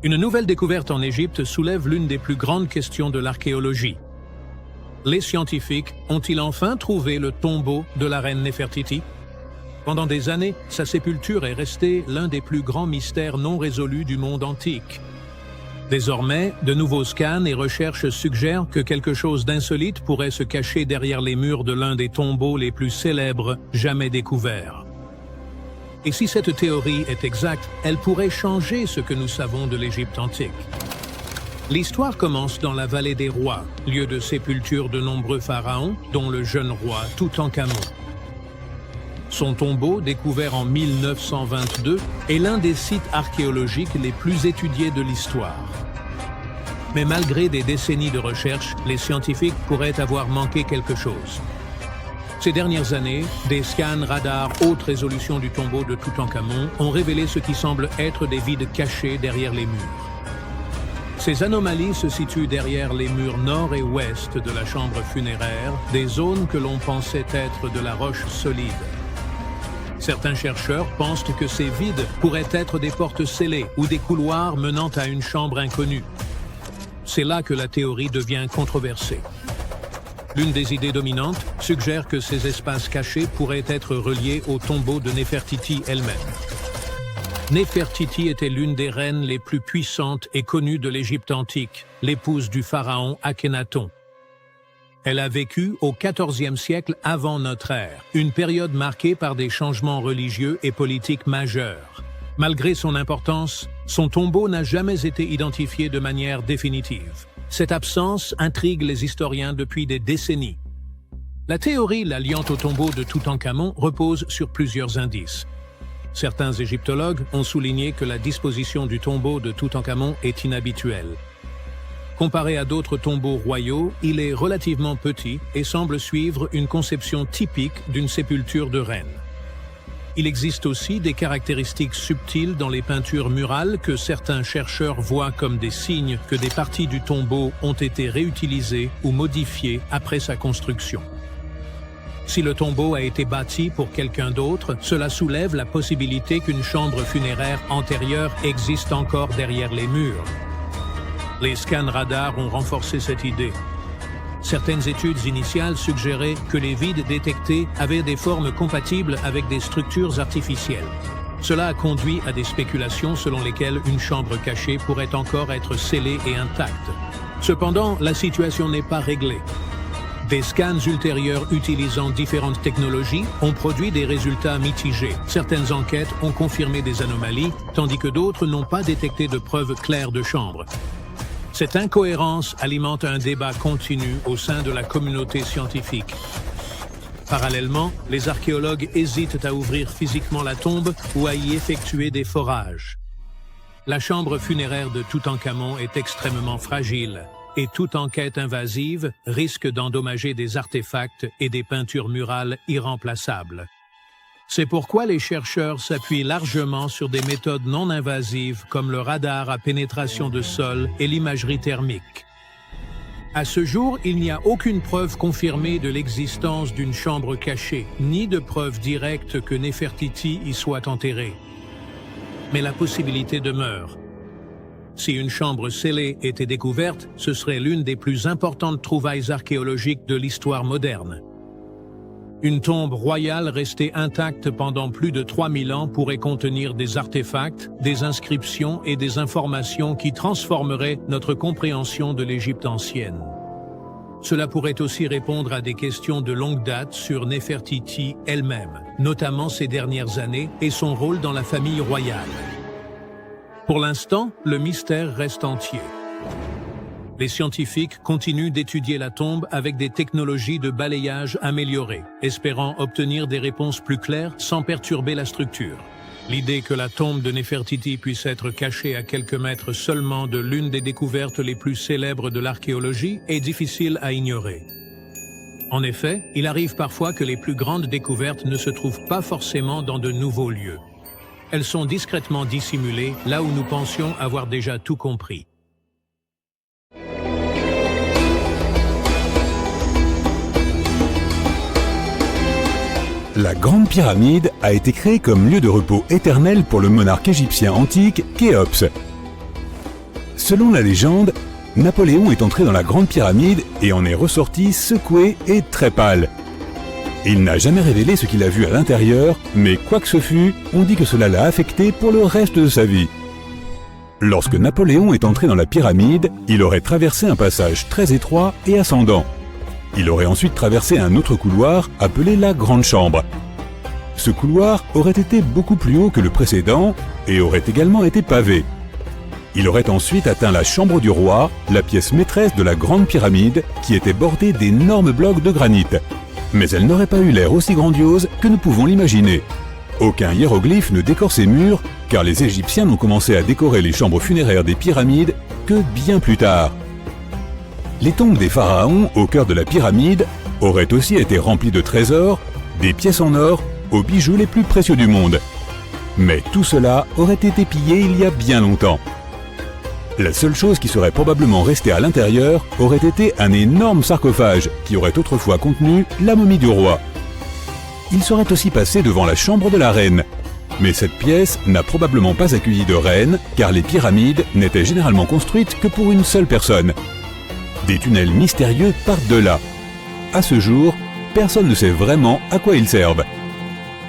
Une nouvelle découverte en Égypte soulève l'une des plus grandes questions de l'archéologie. Les scientifiques ont-ils enfin trouvé le tombeau de la reine Néfertiti? Pendant des années, sa sépulture est restée l'un des plus grands mystères non résolus du monde antique. Désormais, de nouveaux scans et recherches suggèrent que quelque chose d'insolite pourrait se cacher derrière les murs de l'un des tombeaux les plus célèbres jamais découverts. Et si cette théorie est exacte, elle pourrait changer ce que nous savons de l'Égypte antique. L'histoire commence dans la vallée des rois, lieu de sépulture de nombreux pharaons, dont le jeune roi Toutankhamon. Son tombeau, découvert en 1922, est l'un des sites archéologiques les plus étudiés de l'histoire. Mais malgré des décennies de recherche, les scientifiques pourraient avoir manqué quelque chose. Ces dernières années, des scans radar haute résolution du tombeau de Toutankhamon ont révélé ce qui semble être des vides cachés derrière les murs. Ces anomalies se situent derrière les murs nord et ouest de la chambre funéraire, des zones que l'on pensait être de la roche solide. Certains chercheurs pensent que ces vides pourraient être des portes scellées ou des couloirs menant à une chambre inconnue. C'est là que la théorie devient controversée. L'une des idées dominantes suggère que ces espaces cachés pourraient être reliés au tombeau de Néfertiti elle-même. Néfertiti était l'une des reines les plus puissantes et connues de l'Égypte antique, l'épouse du pharaon Akhénaton. Elle a vécu au XIVe siècle avant notre ère, une période marquée par des changements religieux et politiques majeurs. Malgré son importance, son tombeau n'a jamais été identifié de manière définitive. Cette absence intrigue les historiens depuis des décennies. La théorie la liant au tombeau de Toutankhamon repose sur plusieurs indices. Certains égyptologues ont souligné que la disposition du tombeau de Toutankhamon est inhabituelle. Comparé à d'autres tombeaux royaux, il est relativement petit et semble suivre une conception typique d'une sépulture de reine. Il existe aussi des caractéristiques subtiles dans les peintures murales que certains chercheurs voient comme des signes que des parties du tombeau ont été réutilisées ou modifiées après sa construction. Si le tombeau a été bâti pour quelqu'un d'autre, cela soulève la possibilité qu'une chambre funéraire antérieure existe encore derrière les murs. Les scans radars ont renforcé cette idée. Certaines études initiales suggéraient que les vides détectés avaient des formes compatibles avec des structures artificielles. Cela a conduit à des spéculations selon lesquelles une chambre cachée pourrait encore être scellée et intacte. Cependant, la situation n'est pas réglée. Des scans ultérieurs utilisant différentes technologies ont produit des résultats mitigés. Certaines enquêtes ont confirmé des anomalies, tandis que d'autres n'ont pas détecté de preuves claires de chambre. Cette incohérence alimente un débat continu au sein de la communauté scientifique. Parallèlement, les archéologues hésitent à ouvrir physiquement la tombe ou à y effectuer des forages. La chambre funéraire de Toutankhamon est extrêmement fragile et toute enquête invasive risque d'endommager des artefacts et des peintures murales irremplaçables. C'est pourquoi les chercheurs s'appuient largement sur des méthodes non invasives comme le radar à pénétration de sol et l'imagerie thermique. À ce jour, il n'y a aucune preuve confirmée de l'existence d'une chambre cachée, ni de preuve directe que Néfertiti y soit enterrée. Mais la possibilité demeure. Si une chambre scellée était découverte, ce serait l'une des plus importantes trouvailles archéologiques de l'histoire moderne. Une tombe royale restée intacte pendant plus de 3000 ans pourrait contenir des artefacts, des inscriptions et des informations qui transformeraient notre compréhension de l'Égypte ancienne. Cela pourrait aussi répondre à des questions de longue date sur Néfertiti elle-même, notamment ses dernières années et son rôle dans la famille royale. Pour l'instant, le mystère reste entier. Les scientifiques continuent d'étudier la tombe avec des technologies de balayage améliorées, espérant obtenir des réponses plus claires sans perturber la structure. L'idée que la tombe de Néfertiti puisse être cachée à quelques mètres seulement de l'une des découvertes les plus célèbres de l'archéologie est difficile à ignorer. En effet, il arrive parfois que les plus grandes découvertes ne se trouvent pas forcément dans de nouveaux lieux. Elles sont discrètement dissimulées là où nous pensions avoir déjà tout compris. La Grande Pyramide a été créée comme lieu de repos éternel pour le monarque égyptien antique Khéops. Selon la légende, Napoléon est entré dans la Grande Pyramide et en est ressorti secoué et très pâle. Il n'a jamais révélé ce qu'il a vu à l'intérieur, mais quoi que ce fût, on dit que cela l'a affecté pour le reste de sa vie. Lorsque Napoléon est entré dans la pyramide, il aurait traversé un passage très étroit et ascendant. Il aurait ensuite traversé un autre couloir appelé la Grande Chambre. Ce couloir aurait été beaucoup plus haut que le précédent et aurait également été pavé. Il aurait ensuite atteint la chambre du roi, la pièce maîtresse de la Grande Pyramide, qui était bordée d'énormes blocs de granit. Mais elle n'aurait pas eu l'air aussi grandiose que nous pouvons l'imaginer. Aucun hiéroglyphe ne décore ces murs, car les Égyptiens n'ont commencé à décorer les chambres funéraires des pyramides que bien plus tard. Les tombes des pharaons au cœur de la pyramide auraient aussi été remplies de trésors, des pièces en or, aux bijoux les plus précieux du monde. Mais tout cela aurait été pillé il y a bien longtemps. La seule chose qui serait probablement restée à l'intérieur aurait été un énorme sarcophage qui aurait autrefois contenu la momie du roi. Il serait aussi passé devant la chambre de la reine. Mais cette pièce n'a probablement pas accueilli de reine, car les pyramides n'étaient généralement construites que pour une seule personne. Des tunnels mystérieux partent de là. À ce jour, personne ne sait vraiment à quoi ils servent.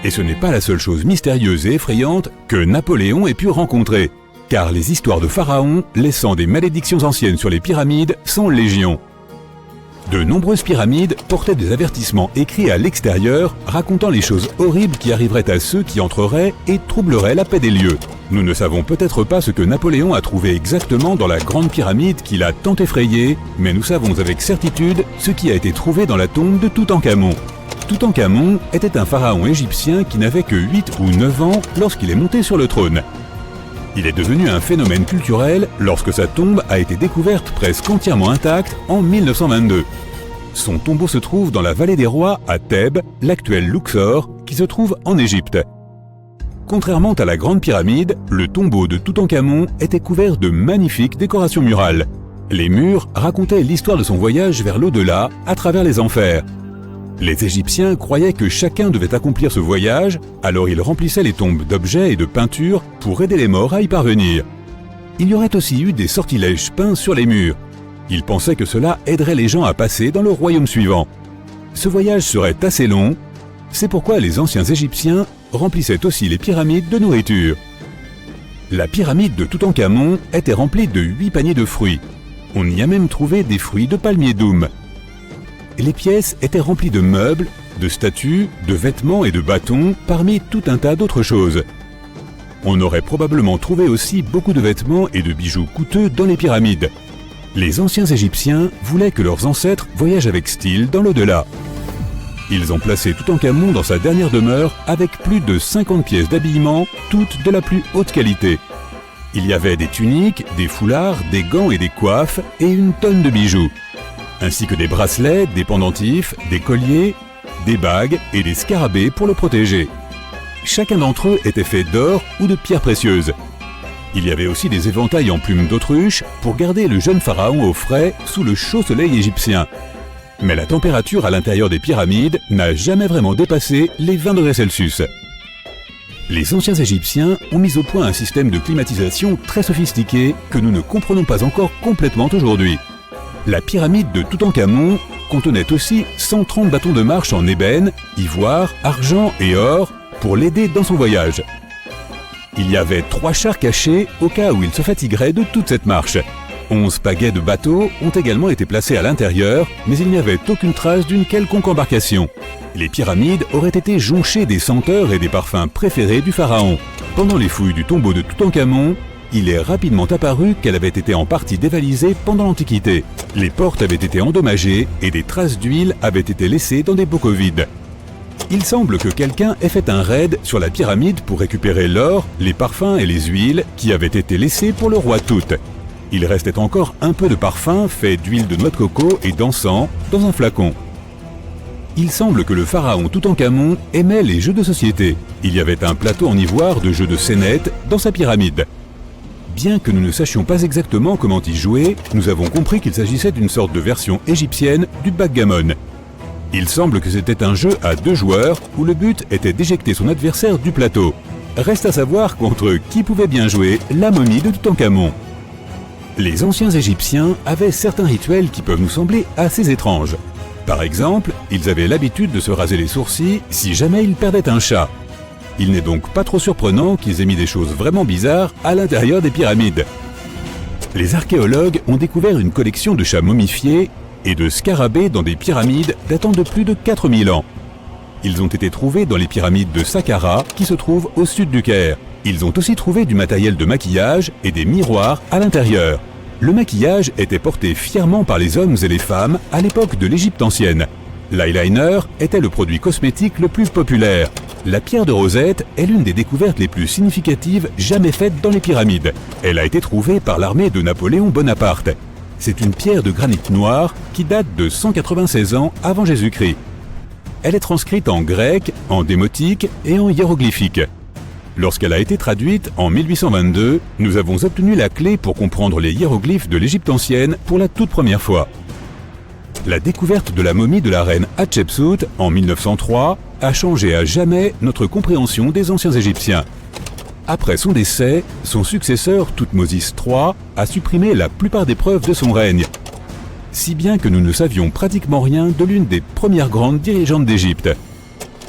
Et ce n'est pas la seule chose mystérieuse et effrayante que Napoléon ait pu rencontrer. Car les histoires de pharaons laissant des malédictions anciennes sur les pyramides sont légion. De nombreuses pyramides portaient des avertissements écrits à l'extérieur racontant les choses horribles qui arriveraient à ceux qui entreraient et troubleraient la paix des lieux. Nous ne savons peut-être pas ce que Napoléon a trouvé exactement dans la Grande Pyramide qui l'a tant effrayé, mais nous savons avec certitude ce qui a été trouvé dans la tombe de Toutankhamon. Toutankhamon était un pharaon égyptien qui n'avait que 8 ou 9 ans lorsqu'il est monté sur le trône. Il est devenu un phénomène culturel lorsque sa tombe a été découverte presque entièrement intacte en 1922. Son tombeau se trouve dans la vallée des rois à Thèbes, l'actuel Luxor, qui se trouve en Égypte. Contrairement à la Grande Pyramide, le tombeau de Toutankhamon était couvert de magnifiques décorations murales. Les murs racontaient l'histoire de son voyage vers l'au-delà à travers les enfers. Les Égyptiens croyaient que chacun devait accomplir ce voyage, alors ils remplissaient les tombes d'objets et de peintures pour aider les morts à y parvenir. Il y aurait aussi eu des sortilèges peints sur les murs. Ils pensaient que cela aiderait les gens à passer dans le royaume suivant. Ce voyage serait assez long, c'est pourquoi les anciens Égyptiens remplissaient aussi les pyramides de nourriture. La pyramide de Toutankhamon était remplie de 8 paniers de fruits. On y a même trouvé des fruits de palmier doum. Les pièces étaient remplies de meubles, de statues, de vêtements et de bâtons, parmi tout un tas d'autres choses. On aurait probablement trouvé aussi beaucoup de vêtements et de bijoux coûteux dans les pyramides. Les anciens Égyptiens voulaient que leurs ancêtres voyagent avec style dans l'au-delà. Ils ont placé Toutankhamon dans sa dernière demeure avec plus de 50 pièces d'habillement, toutes de la plus haute qualité. Il y avait des tuniques, des foulards, des gants et des coiffes, et une tonne de bijoux. Ainsi que des bracelets, des pendentifs, des colliers, des bagues et des scarabées pour le protéger. Chacun d'entre eux était fait d'or ou de pierres précieuses. Il y avait aussi des éventails en plumes d'autruche pour garder le jeune pharaon au frais sous le chaud soleil égyptien. Mais la température à l'intérieur des pyramides n'a jamais vraiment dépassé les 20 degrés Celsius. Les anciens Égyptiens ont mis au point un système de climatisation très sophistiqué que nous ne comprenons pas encore complètement aujourd'hui. La pyramide de Toutankhamon contenait aussi 130 bâtons de marche en ébène, ivoire, argent et or pour l'aider dans son voyage. Il y avait 3 chars cachés au cas où il se fatiguerait de toute cette marche. 11 pagaies de bateaux ont également été placés à l'intérieur, mais il n'y avait aucune trace d'une quelconque embarcation. Les pyramides auraient été jonchées des senteurs et des parfums préférés du pharaon. Pendant les fouilles du tombeau de Toutankhamon, il est rapidement apparu qu'elle avait été en partie dévalisée pendant l'Antiquité. Les portes avaient été endommagées et des traces d'huile avaient été laissées dans des bocaux vides. Il semble que quelqu'un ait fait un raid sur la pyramide pour récupérer l'or, les parfums et les huiles qui avaient été laissés pour le roi Tout. Il restait encore un peu de parfum fait d'huile de noix de coco et d'encens dans un flacon. Il semble que le pharaon Toutankhamon aimait les jeux de société. Il y avait un plateau en ivoire de jeux de scénettes dans sa pyramide. Bien que nous ne sachions pas exactement comment y jouer, nous avons compris qu'il s'agissait d'une sorte de version égyptienne du backgammon. Il semble que c'était un jeu à 2 joueurs où le but était d'éjecter son adversaire du plateau. Reste à savoir contre qui pouvait bien jouer la momie de Toutankhamon. Les anciens Égyptiens avaient certains rituels qui peuvent nous sembler assez étranges. Par exemple, ils avaient l'habitude de se raser les sourcils si jamais ils perdaient un chat. Il n'est donc pas trop surprenant qu'ils aient mis des choses vraiment bizarres à l'intérieur des pyramides. Les archéologues ont découvert une collection de chats momifiés et de scarabées dans des pyramides datant de plus de 4000 ans. Ils ont été trouvés dans les pyramides de Saqqara qui se trouvent au sud du Caire. Ils ont aussi trouvé du matériel de maquillage et des miroirs à l'intérieur. Le maquillage était porté fièrement par les hommes et les femmes à l'époque de l'Égypte ancienne. L'eyeliner était le produit cosmétique le plus populaire. La pierre de Rosette est l'une des découvertes les plus significatives jamais faites dans les pyramides. Elle a été trouvée par l'armée de Napoléon Bonaparte. C'est une pierre de granit noir qui date de 196 ans avant Jésus-Christ. Elle est transcrite en grec, en démotique et en hiéroglyphique. Lorsqu'elle a été traduite en 1822, nous avons obtenu la clé pour comprendre les hiéroglyphes de l'Égypte ancienne pour la toute première fois. La découverte de la momie de la reine Hatshepsut en 1903 a changé à jamais notre compréhension des anciens Égyptiens. Après son décès, son successeur Thoutmôsis III a supprimé la plupart des preuves de son règne, si bien que nous ne savions pratiquement rien de l'une des premières grandes dirigeantes d'Égypte.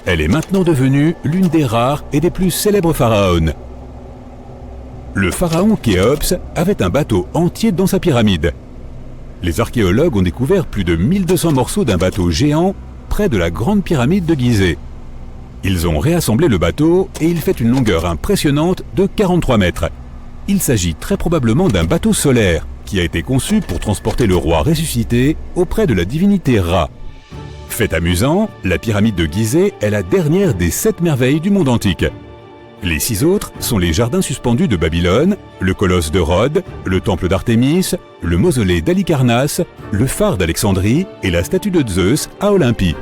Elle est maintenant devenue l'une des rares et des plus célèbres pharaons. Le pharaon Khéops avait un bateau entier dans sa pyramide. Les archéologues ont découvert plus de 1200 morceaux d'un bateau géant près de la grande pyramide de Gizeh. Ils ont réassemblé le bateau et il fait une longueur impressionnante de 43 mètres. Il s'agit très probablement d'un bateau solaire qui a été conçu pour transporter le roi ressuscité auprès de la divinité Ra. Fait amusant, la pyramide de Gizeh est la dernière des 7 merveilles du monde antique. Les 6 autres sont les jardins suspendus de Babylone, le colosse de Rhodes, le temple d'Artémis, le mausolée d'Halicarnasse, le phare d'Alexandrie et la statue de Zeus à Olympie.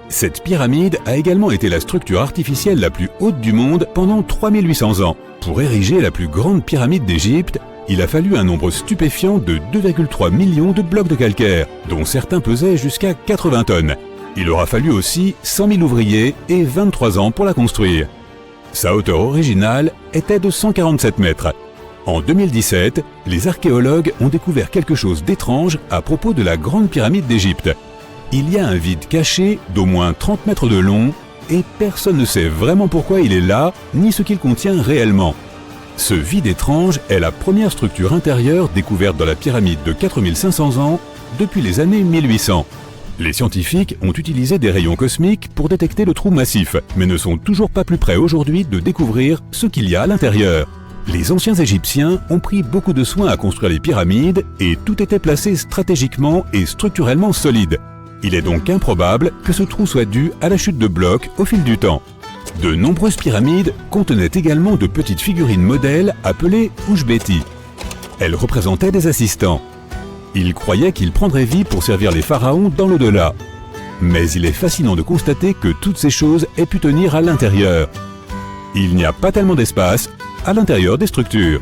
Cette pyramide a également été la structure artificielle la plus haute du monde pendant 3800 ans. Pour ériger la plus grande pyramide d'Égypte, il a fallu un nombre stupéfiant de 2,3 millions de blocs de calcaire, dont certains pesaient jusqu'à 80 tonnes. Il aura fallu aussi 100 000 ouvriers et 23 ans pour la construire. Sa hauteur originale était de 147 mètres. En 2017, les archéologues ont découvert quelque chose d'étrange à propos de la Grande Pyramide d'Égypte. Il y a un vide caché d'au moins 30 mètres de long et personne ne sait vraiment pourquoi il est là ni ce qu'il contient réellement. Ce vide étrange est la première structure intérieure découverte dans la pyramide de 4500 ans depuis les années 1800. Les scientifiques ont utilisé des rayons cosmiques pour détecter le trou massif, mais ne sont toujours pas plus près aujourd'hui de découvrir ce qu'il y a à l'intérieur. Les anciens Égyptiens ont pris beaucoup de soin à construire les pyramides et tout était placé stratégiquement et structurellement solide. Il est donc improbable que ce trou soit dû à la chute de blocs au fil du temps. De nombreuses pyramides contenaient également de petites figurines modèles appelées Ushbeti. Elles représentaient des assistants. Ils croyaient qu'ils prendraient vie pour servir les pharaons dans l'au-delà. Mais il est fascinant de constater que toutes ces choses aient pu tenir à l'intérieur. Il n'y a pas tellement d'espace à l'intérieur des structures.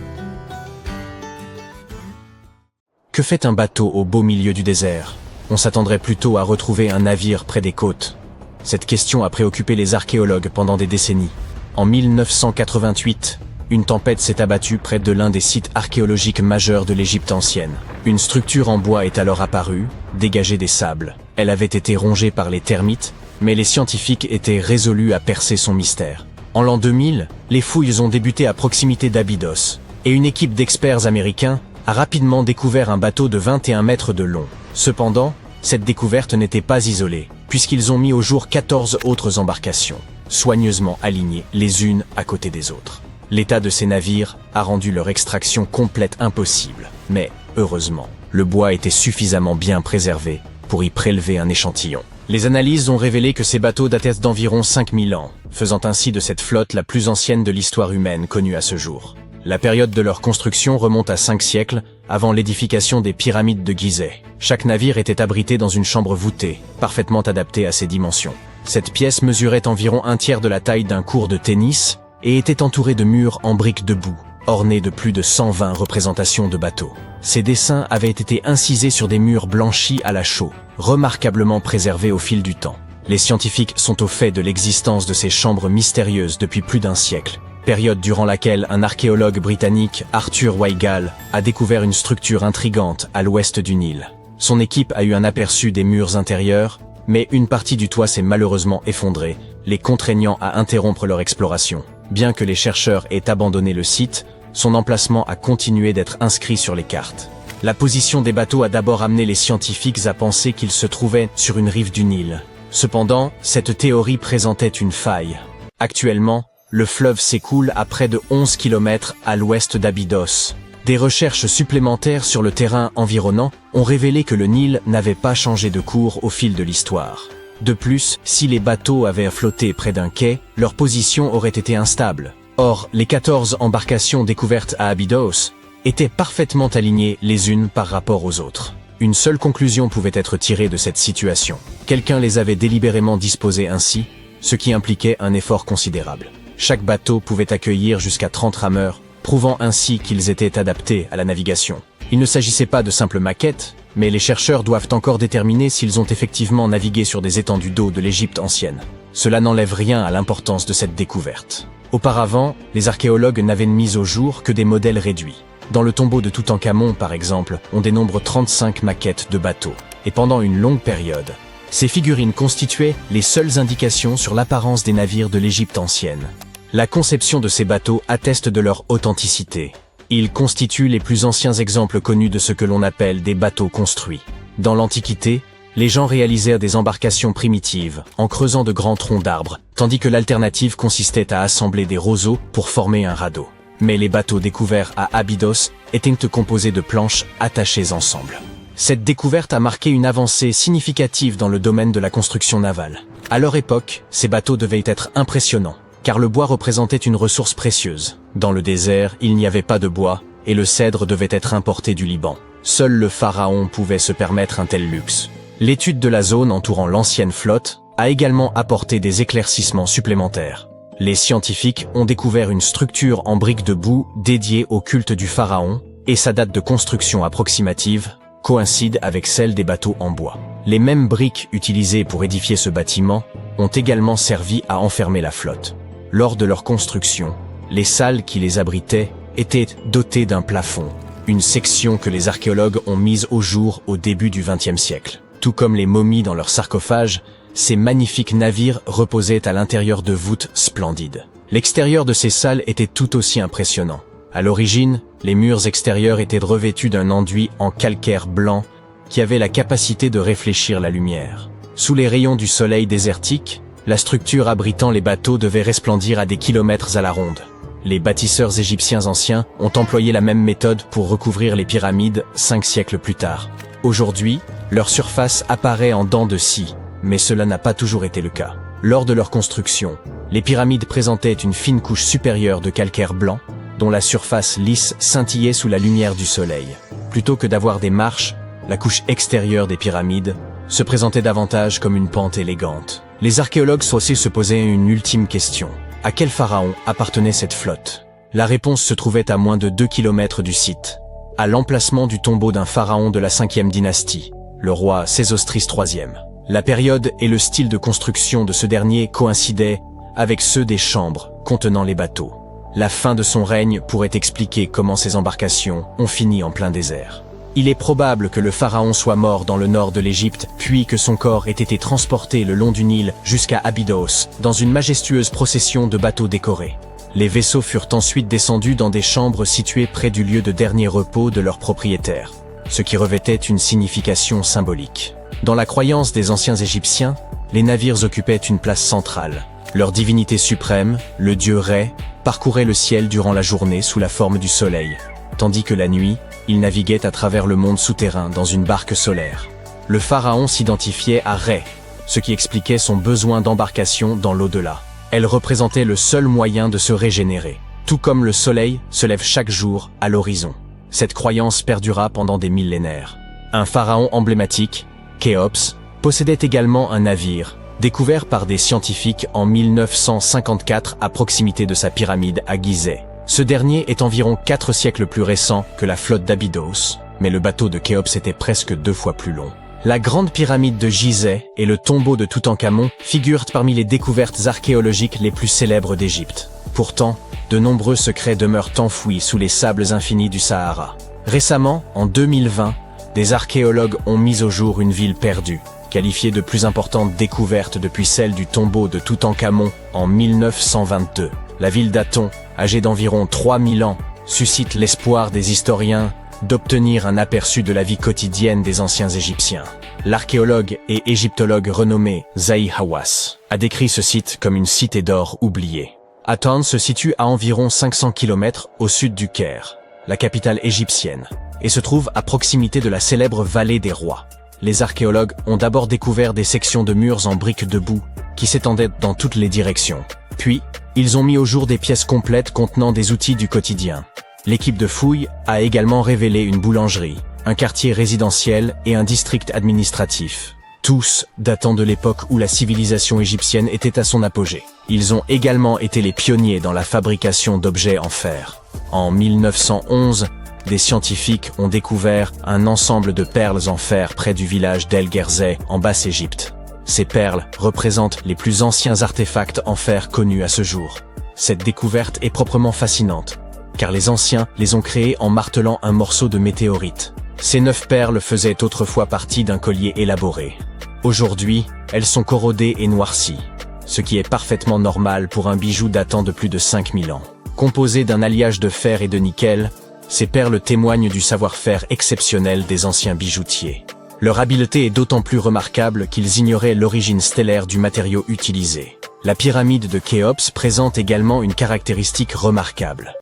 Que fait un bateau au beau milieu du désert? On s'attendrait plutôt à retrouver un navire près des côtes. Cette question a préoccupé les archéologues pendant des décennies. En 1988, une tempête s'est abattue près de l'un des sites archéologiques majeurs de l'Égypte ancienne. Une structure en bois est alors apparue, dégagée des sables. Elle avait été rongée par les termites, mais les scientifiques étaient résolus à percer son mystère. En l'an 2000, les fouilles ont débuté à proximité d'Abydos, et une équipe d'experts américains a rapidement découvert un bateau de 21 mètres de long. Cependant, cette découverte n'était pas isolée, puisqu'ils ont mis au jour 14 autres embarcations, soigneusement alignées les unes à côté des autres. L'état de ces navires a rendu leur extraction complète impossible, mais, heureusement, le bois était suffisamment bien préservé pour y prélever un échantillon. Les analyses ont révélé que ces bateaux dataient d'environ 5000 ans, faisant ainsi de cette flotte la plus ancienne de l'histoire humaine connue à ce jour. La période de leur construction remonte à 5 siècles, avant l'édification des pyramides de Gizeh. Chaque navire était abrité dans une chambre voûtée, parfaitement adaptée à ses dimensions. Cette pièce mesurait environ un tiers de la taille d'un court de tennis et était entourée de murs en briques de boue, ornés de plus de 120 représentations de bateaux. Ces dessins avaient été incisés sur des murs blanchis à la chaux, remarquablement préservés au fil du temps. Les scientifiques sont au fait de l'existence de ces chambres mystérieuses depuis plus d'un siècle, période durant laquelle un archéologue britannique, Arthur Weigall, a découvert une structure intrigante à l'ouest du Nil. Son équipe a eu un aperçu des murs intérieurs, mais une partie du toit s'est malheureusement effondrée, les contraignant à interrompre leur exploration. Bien que les chercheurs aient abandonné le site, son emplacement a continué d'être inscrit sur les cartes. La position des bateaux a d'abord amené les scientifiques à penser qu'ils se trouvaient sur une rive du Nil. Cependant, cette théorie présentait une faille. Actuellement, le fleuve s'écoule à près de 11 km à l'ouest d'Abydos. Des recherches supplémentaires sur le terrain environnant ont révélé que le Nil n'avait pas changé de cours au fil de l'histoire. De plus, si les bateaux avaient flotté près d'un quai, leur position aurait été instable. Or, les 14 embarcations découvertes à Abydos étaient parfaitement alignées les unes par rapport aux autres. Une seule conclusion pouvait être tirée de cette situation. Quelqu'un les avait délibérément disposées ainsi, ce qui impliquait un effort considérable. Chaque bateau pouvait accueillir jusqu'à 30 rameurs, prouvant ainsi qu'ils étaient adaptés à la navigation. Il ne s'agissait pas de simples maquettes, mais les chercheurs doivent encore déterminer s'ils ont effectivement navigué sur des étendues d'eau de l'Égypte ancienne. Cela n'enlève rien à l'importance de cette découverte. Auparavant, les archéologues n'avaient mis au jour que des modèles réduits. Dans le tombeau de Toutankhamon, par exemple, on dénombre 35 maquettes de bateaux. Et pendant une longue période, ces figurines constituaient les seules indications sur l'apparence des navires de l'Égypte ancienne. La conception de ces bateaux atteste de leur authenticité. Ils constituent les plus anciens exemples connus de ce que l'on appelle des bateaux construits. Dans l'Antiquité, les gens réalisèrent des embarcations primitives, en creusant de grands troncs d'arbres, tandis que l'alternative consistait à assembler des roseaux pour former un radeau. Mais les bateaux découverts à Abydos étaient composés de planches attachées ensemble. Cette découverte a marqué une avancée significative dans le domaine de la construction navale. À leur époque, ces bateaux devaient être impressionnants, car le bois représentait une ressource précieuse. Dans le désert, il n'y avait pas de bois, et le cèdre devait être importé du Liban. Seul le pharaon pouvait se permettre un tel luxe. L'étude de la zone entourant l'ancienne flotte a également apporté des éclaircissements supplémentaires. Les scientifiques ont découvert une structure en briques de boue dédiée au culte du pharaon, et sa date de construction approximative coïncide avec celle des bateaux en bois. Les mêmes briques utilisées pour édifier ce bâtiment ont également servi à enfermer la flotte. Lors de leur construction, les salles qui les abritaient étaient dotées d'un plafond, une section que les archéologues ont mise au jour au début du XXe siècle. Tout comme les momies dans leurs sarcophages, ces magnifiques navires reposaient à l'intérieur de voûtes splendides. L'extérieur de ces salles était tout aussi impressionnant. À l'origine, les murs extérieurs étaient revêtus d'un enduit en calcaire blanc qui avait la capacité de réfléchir la lumière. Sous les rayons du soleil désertique, la structure abritant les bateaux devait resplendir à des kilomètres à la ronde. Les bâtisseurs égyptiens anciens ont employé la même méthode pour recouvrir les pyramides 5 siècles plus tard. Aujourd'hui, leur surface apparaît en dents de scie, mais cela n'a pas toujours été le cas. Lors de leur construction, les pyramides présentaient une fine couche supérieure de calcaire blanc, dont la surface lisse scintillait sous la lumière du soleil. Plutôt que d'avoir des marches, la couche extérieure des pyramides se présentait davantage comme une pente élégante. Les archéologues sont aussi se posaient une ultime question. À quel pharaon appartenait cette flotte? La réponse se trouvait à moins de 2 km du site, à l'emplacement du tombeau d'un pharaon de la 5e dynastie, le roi Sésostris III. La période et le style de construction de ce dernier coïncidaient avec ceux des chambres contenant les bateaux. La fin de son règne pourrait expliquer comment ces embarcations ont fini en plein désert. Il est probable que le pharaon soit mort dans le nord de l'Égypte, puis que son corps ait été transporté le long du Nil jusqu'à Abydos, dans une majestueuse procession de bateaux décorés. Les vaisseaux furent ensuite descendus dans des chambres situées près du lieu de dernier repos de leurs propriétaires, ce qui revêtait une signification symbolique. Dans la croyance des anciens Égyptiens, les navires occupaient une place centrale. Leur divinité suprême, le dieu Ré, parcourait le ciel durant la journée sous la forme du soleil, tandis que la nuit, il naviguait à travers le monde souterrain dans une barque solaire. Le pharaon s'identifiait à Ré, ce qui expliquait son besoin d'embarcation dans l'au-delà. Elle représentait le seul moyen de se régénérer, tout comme le soleil se lève chaque jour à l'horizon. Cette croyance perdura pendant des millénaires. Un pharaon emblématique, Khéops, possédait également un navire, découvert par des scientifiques en 1954 à proximité de sa pyramide à Gizeh. Ce dernier est environ 4 siècles plus récent que la flotte d'Abydos, mais le bateau de Khéops était presque 2 fois plus long. La grande pyramide de Gizeh et le tombeau de Toutankhamon figurent parmi les découvertes archéologiques les plus célèbres d'Égypte. Pourtant, de nombreux secrets demeurent enfouis sous les sables infinis du Sahara. Récemment, en 2020, des archéologues ont mis au jour une ville perdue, qualifiée de plus importante découverte depuis celle du tombeau de Toutankhamon en 1922. La ville d'Aton, âgée d'environ 3000 ans, suscite l'espoir des historiens d'obtenir un aperçu de la vie quotidienne des anciens Égyptiens. L'archéologue et égyptologue renommé Zahi Hawass a décrit ce site comme une cité d'or oubliée. Aton se situe à environ 500 km au sud du Caire, la capitale égyptienne, et se trouve à proximité de la célèbre vallée des rois. Les archéologues ont d'abord découvert des sections de murs en briques de boue qui s'étendaient dans toutes les directions. Puis, ils ont mis au jour des pièces complètes contenant des outils du quotidien. L'équipe de fouilles a également révélé une boulangerie, un quartier résidentiel et un district administratif, tous datant de l'époque où la civilisation égyptienne était à son apogée. Ils ont également été les pionniers dans la fabrication d'objets en fer. En 1911, des scientifiques ont découvert un ensemble de perles en fer près du village d'El Gerzeh en Basse-Égypte. Ces perles représentent les plus anciens artefacts en fer connus à ce jour. Cette découverte est proprement fascinante, car les anciens les ont créés en martelant un morceau de météorite. Ces 9 perles faisaient autrefois partie d'un collier élaboré. Aujourd'hui, elles sont corrodées et noircies, ce qui est parfaitement normal pour un bijou datant de plus de 5000 ans. Composées d'un alliage de fer et de nickel, ces perles témoignent du savoir-faire exceptionnel des anciens bijoutiers. Leur habileté est d'autant plus remarquable qu'ils ignoraient l'origine stellaire du matériau utilisé. La pyramide de Khéops présente également une caractéristique remarquable.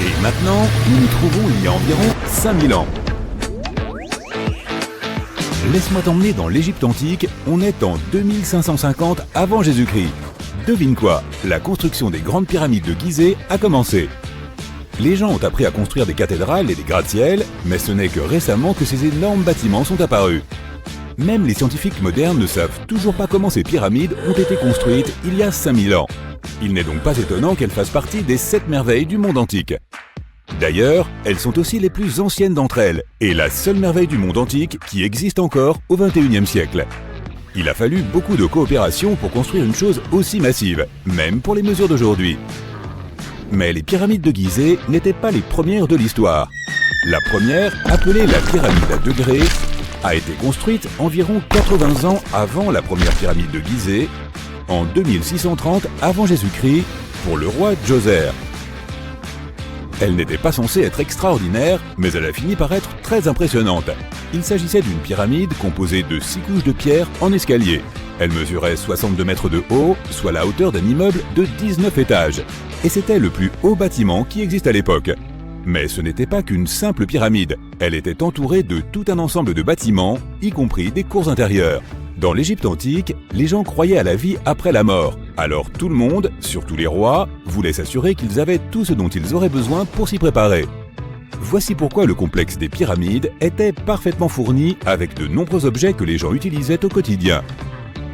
Et maintenant, nous nous trouvons il y a environ 5000 ans. Laisse-moi t'emmener dans l'Égypte antique, on est en 2550 avant Jésus-Christ. Devine quoi, la construction des grandes pyramides de Gizeh a commencé. Les gens ont appris à construire des cathédrales et des gratte-ciels, mais ce n'est que récemment que ces énormes bâtiments sont apparus. Même les scientifiques modernes ne savent toujours pas comment ces pyramides ont été construites il y a 5000 ans. Il n'est donc pas étonnant qu'elles fassent partie des 7 merveilles du monde antique. D'ailleurs, elles sont aussi les plus anciennes d'entre elles, et la seule merveille du monde antique qui existe encore au XXIe siècle. Il a fallu beaucoup de coopération pour construire une chose aussi massive, même pour les mesures d'aujourd'hui. Mais les pyramides de Gizeh n'étaient pas les premières de l'histoire. La première, appelée la pyramide à degrés, a été construite environ 80 ans avant la première pyramide de Gizeh, en 2630 avant Jésus-Christ, pour le roi Djoser. Elle n'était pas censée être extraordinaire, mais elle a fini par être très impressionnante. Il s'agissait d'une pyramide composée de 6 couches de pierre en escalier. Elle mesurait 62 mètres de haut, soit la hauteur d'un immeuble de 19 étages. Et c'était le plus haut bâtiment qui existe à l'époque. Mais ce n'était pas qu'une simple pyramide. Elle était entourée de tout un ensemble de bâtiments, y compris des cours intérieures. Dans l'Égypte antique, les gens croyaient à la vie après la mort. Alors tout le monde, surtout les rois, voulait s'assurer qu'ils avaient tout ce dont ils auraient besoin pour s'y préparer. Voici pourquoi le complexe des pyramides était parfaitement fourni avec de nombreux objets que les gens utilisaient au quotidien.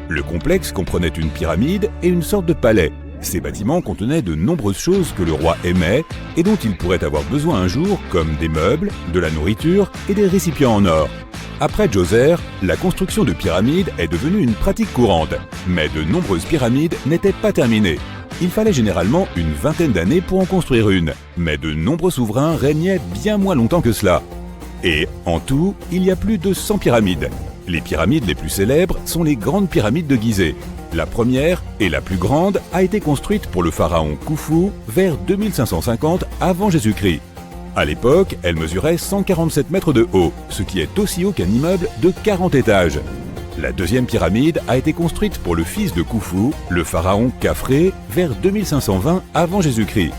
Le complexe comprenait une pyramide et une sorte de palais. Ces bâtiments contenaient de nombreuses choses que le roi aimait et dont il pourrait avoir besoin un jour, comme des meubles, de la nourriture et des récipients en or. Après Djoser, la construction de pyramides est devenue une pratique courante, mais de nombreuses pyramides n'étaient pas terminées. Il fallait généralement une vingtaine d'années pour en construire une, mais de nombreux souverains régnaient bien moins longtemps que cela. Et, en tout, il y a plus de 100 pyramides. Les pyramides les plus célèbres sont les grandes pyramides de Gizeh. La première, et la plus grande, a été construite pour le pharaon Khufu vers 2550 avant Jésus-Christ. À l'époque, elle mesurait 147 mètres de haut, ce qui est aussi haut qu'un immeuble de 40 étages. La deuxième pyramide a été construite pour le fils de Khufu, le pharaon Khafré, vers 2520 avant Jésus-Christ.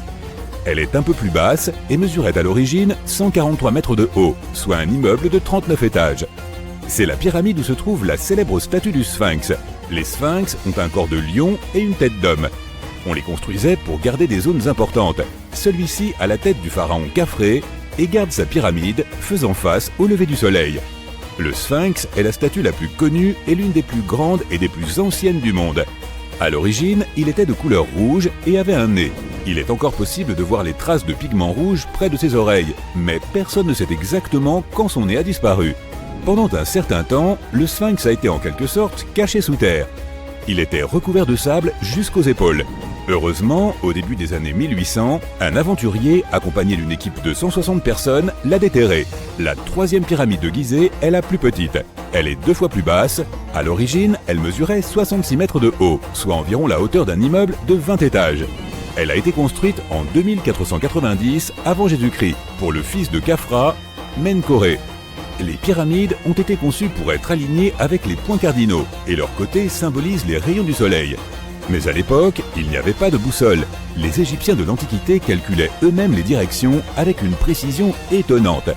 Elle est un peu plus basse et mesurait à l'origine 143 mètres de haut, soit un immeuble de 39 étages. C'est la pyramide où se trouve la célèbre statue du Sphinx. Les Sphinx ont un corps de lion et une tête d'homme. On les construisait pour garder des zones importantes. Celui-ci a la tête du pharaon Khafré et garde sa pyramide faisant face au lever du soleil. Le Sphinx est la statue la plus connue et l'une des plus grandes et des plus anciennes du monde. À l'origine, il était de couleur rouge et avait un nez. Il est encore possible de voir les traces de pigments rouges près de ses oreilles, mais personne ne sait exactement quand son nez a disparu. Pendant un certain temps, le sphinx a été en quelque sorte caché sous terre. Il était recouvert de sable jusqu'aux épaules. Heureusement, au début des années 1800, un aventurier, accompagné d'une équipe de 160 personnes, l'a déterré. La 3e pyramide de Gizeh est la plus petite. Elle est 2 fois plus basse. À l'origine, elle mesurait 66 mètres de haut, soit environ la hauteur d'un immeuble de 20 étages. Elle a été construite en 2490 avant Jésus-Christ pour le fils de Khafra, Menkaure. Les pyramides ont été conçues pour être alignées avec les points cardinaux et leurs côtés symbolisent les rayons du soleil. Mais à l'époque, il n'y avait pas de boussole. Les Égyptiens de l'Antiquité calculaient eux-mêmes les directions avec une précision étonnante.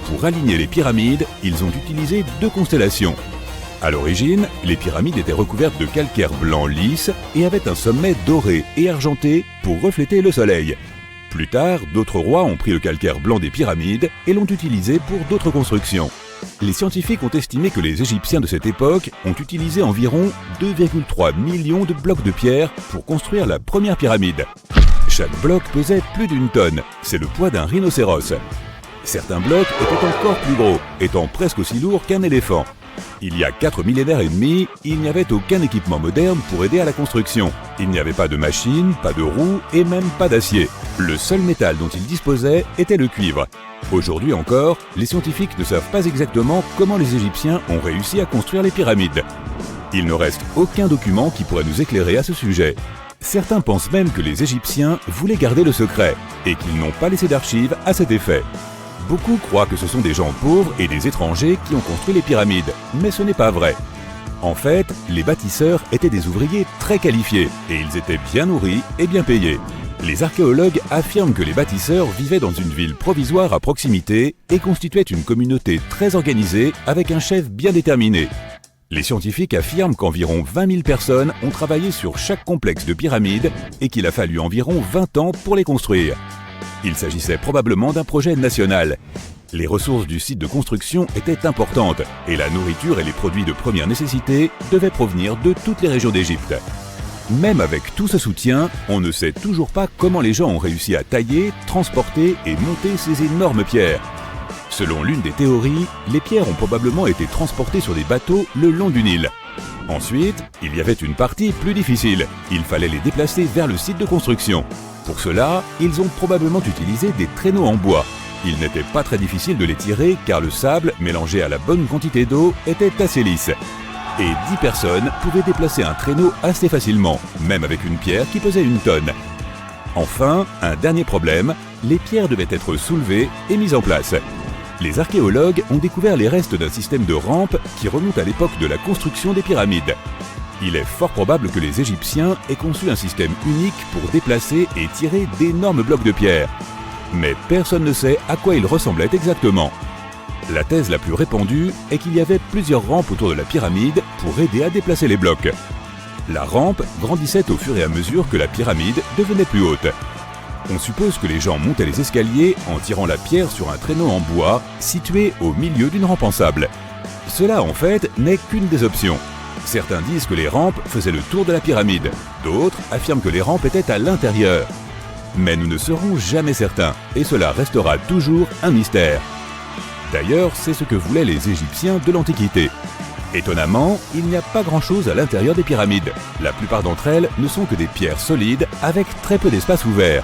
Pour aligner les pyramides, ils ont utilisé 2 constellations. À l'origine, les pyramides étaient recouvertes de calcaire blanc lisse et avaient un sommet doré et argenté pour refléter le soleil. Plus tard, d'autres rois ont pris le calcaire blanc des pyramides et l'ont utilisé pour d'autres constructions. Les scientifiques ont estimé que les Égyptiens de cette époque ont utilisé environ 2,3 millions de blocs de pierre pour construire la première pyramide. Chaque bloc pesait plus d'1 tonne, c'est le poids d'un rhinocéros. Certains blocs étaient encore plus gros, étant presque aussi lourds qu'un éléphant. Il y a 4 millénaires et demi, il n'y avait aucun équipement moderne pour aider à la construction. Il n'y avait pas de machines, pas de roues et même pas d'acier. Le seul métal dont ils disposaient était le cuivre. Aujourd'hui encore, les scientifiques ne savent pas exactement comment les Égyptiens ont réussi à construire les pyramides. Il ne reste aucun document qui pourrait nous éclairer à ce sujet. Certains pensent même que les Égyptiens voulaient garder le secret et qu'ils n'ont pas laissé d'archives à cet effet. Beaucoup croient que ce sont des gens pauvres et des étrangers qui ont construit les pyramides, mais ce n'est pas vrai. En fait, les bâtisseurs étaient des ouvriers très qualifiés et ils étaient bien nourris et bien payés. Les archéologues affirment que les bâtisseurs vivaient dans une ville provisoire à proximité et constituaient une communauté très organisée avec un chef bien déterminé. Les scientifiques affirment qu'environ 20 000 personnes ont travaillé sur chaque complexe de pyramides et qu'il a fallu environ 20 ans pour les construire. Il s'agissait probablement d'un projet national. Les ressources du site de construction étaient importantes et la nourriture et les produits de première nécessité devaient provenir de toutes les régions d'Égypte. Même avec tout ce soutien, on ne sait toujours pas comment les gens ont réussi à tailler, transporter et monter ces énormes pierres. Selon l'une des théories, les pierres ont probablement été transportées sur des bateaux le long du Nil. Ensuite, il y avait une partie plus difficile. Il fallait les déplacer vers le site de construction. Pour cela, ils ont probablement utilisé des traîneaux en bois. Il n'était pas très difficile de les tirer car le sable, mélangé à la bonne quantité d'eau, était assez lisse. Et 10 personnes pouvaient déplacer un traîneau assez facilement, même avec une pierre qui pesait 1 tonne. Enfin, un dernier problème, les pierres devaient être soulevées et mises en place. Les archéologues ont découvert les restes d'un système de rampes qui remonte à l'époque de la construction des pyramides. Il est fort probable que les Égyptiens aient conçu un système unique pour déplacer et tirer d'énormes blocs de pierre. Mais personne ne sait à quoi il ressemblait exactement. La thèse la plus répandue est qu'il y avait plusieurs rampes autour de la pyramide pour aider à déplacer les blocs. La rampe grandissait au fur et à mesure que la pyramide devenait plus haute. On suppose que les gens montaient les escaliers en tirant la pierre sur un traîneau en bois situé au milieu d'une rampe en sable. Cela en fait n'est qu'une des options. Certains disent que les rampes faisaient le tour de la pyramide, d'autres affirment que les rampes étaient à l'intérieur. Mais nous ne serons jamais certains, et cela restera toujours un mystère. D'ailleurs, c'est ce que voulaient les Égyptiens de l'Antiquité. Étonnamment, il n'y a pas grand-chose à l'intérieur des pyramides. La plupart d'entre elles ne sont que des pierres solides avec très peu d'espace ouvert.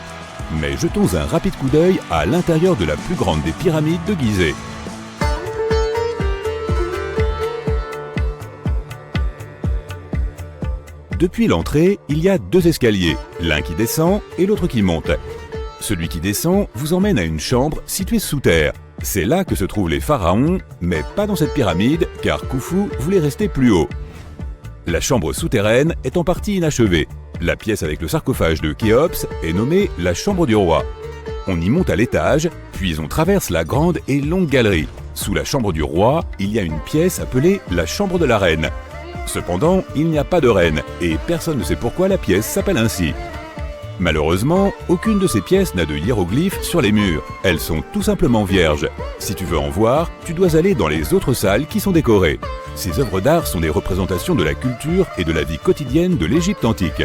Mais jetons un rapide coup d'œil à l'intérieur de la plus grande des pyramides de Gizeh. Depuis l'entrée, il y a 2 escaliers, l'un qui descend et l'autre qui monte. Celui qui descend vous emmène à une chambre située sous terre. C'est là que se trouvent les pharaons, mais pas dans cette pyramide, car Khufu voulait rester plus haut. La chambre souterraine est en partie inachevée. La pièce avec le sarcophage de Khéops est nommée la chambre du roi. On y monte à l'étage, puis on traverse la grande et longue galerie. Sous la chambre du roi, il y a une pièce appelée la chambre de la reine. Cependant, il n'y a pas de reine, et personne ne sait pourquoi la pièce s'appelle ainsi. Malheureusement, aucune de ces pièces n'a de hiéroglyphes sur les murs. Elles sont tout simplement vierges. Si tu veux en voir, tu dois aller dans les autres salles qui sont décorées. Ces œuvres d'art sont des représentations de la culture et de la vie quotidienne de l'Égypte antique.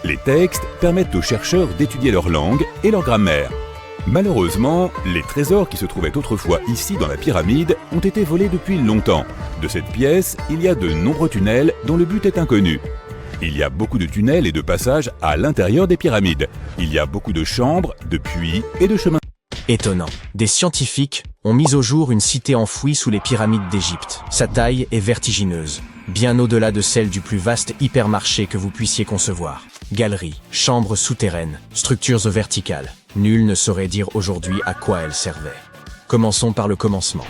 Les textes permettent aux chercheurs d'étudier leur langue et leur grammaire. Malheureusement, les trésors qui se trouvaient autrefois ici dans la pyramide ont été volés depuis longtemps. De cette pièce, il y a de nombreux tunnels dont le but est inconnu. Il y a beaucoup de tunnels et de passages à l'intérieur des pyramides. Il y a beaucoup de chambres, de puits et de chemins. Étonnant. Des scientifiques ont mis au jour une cité enfouie sous les pyramides d'Égypte. Sa taille est vertigineuse, bien au-delà de celle du plus vaste hypermarché que vous puissiez concevoir. Galeries, chambres souterraines, structures verticales. Nul ne saurait dire aujourd'hui à quoi elles servaient. Commençons par le commencement.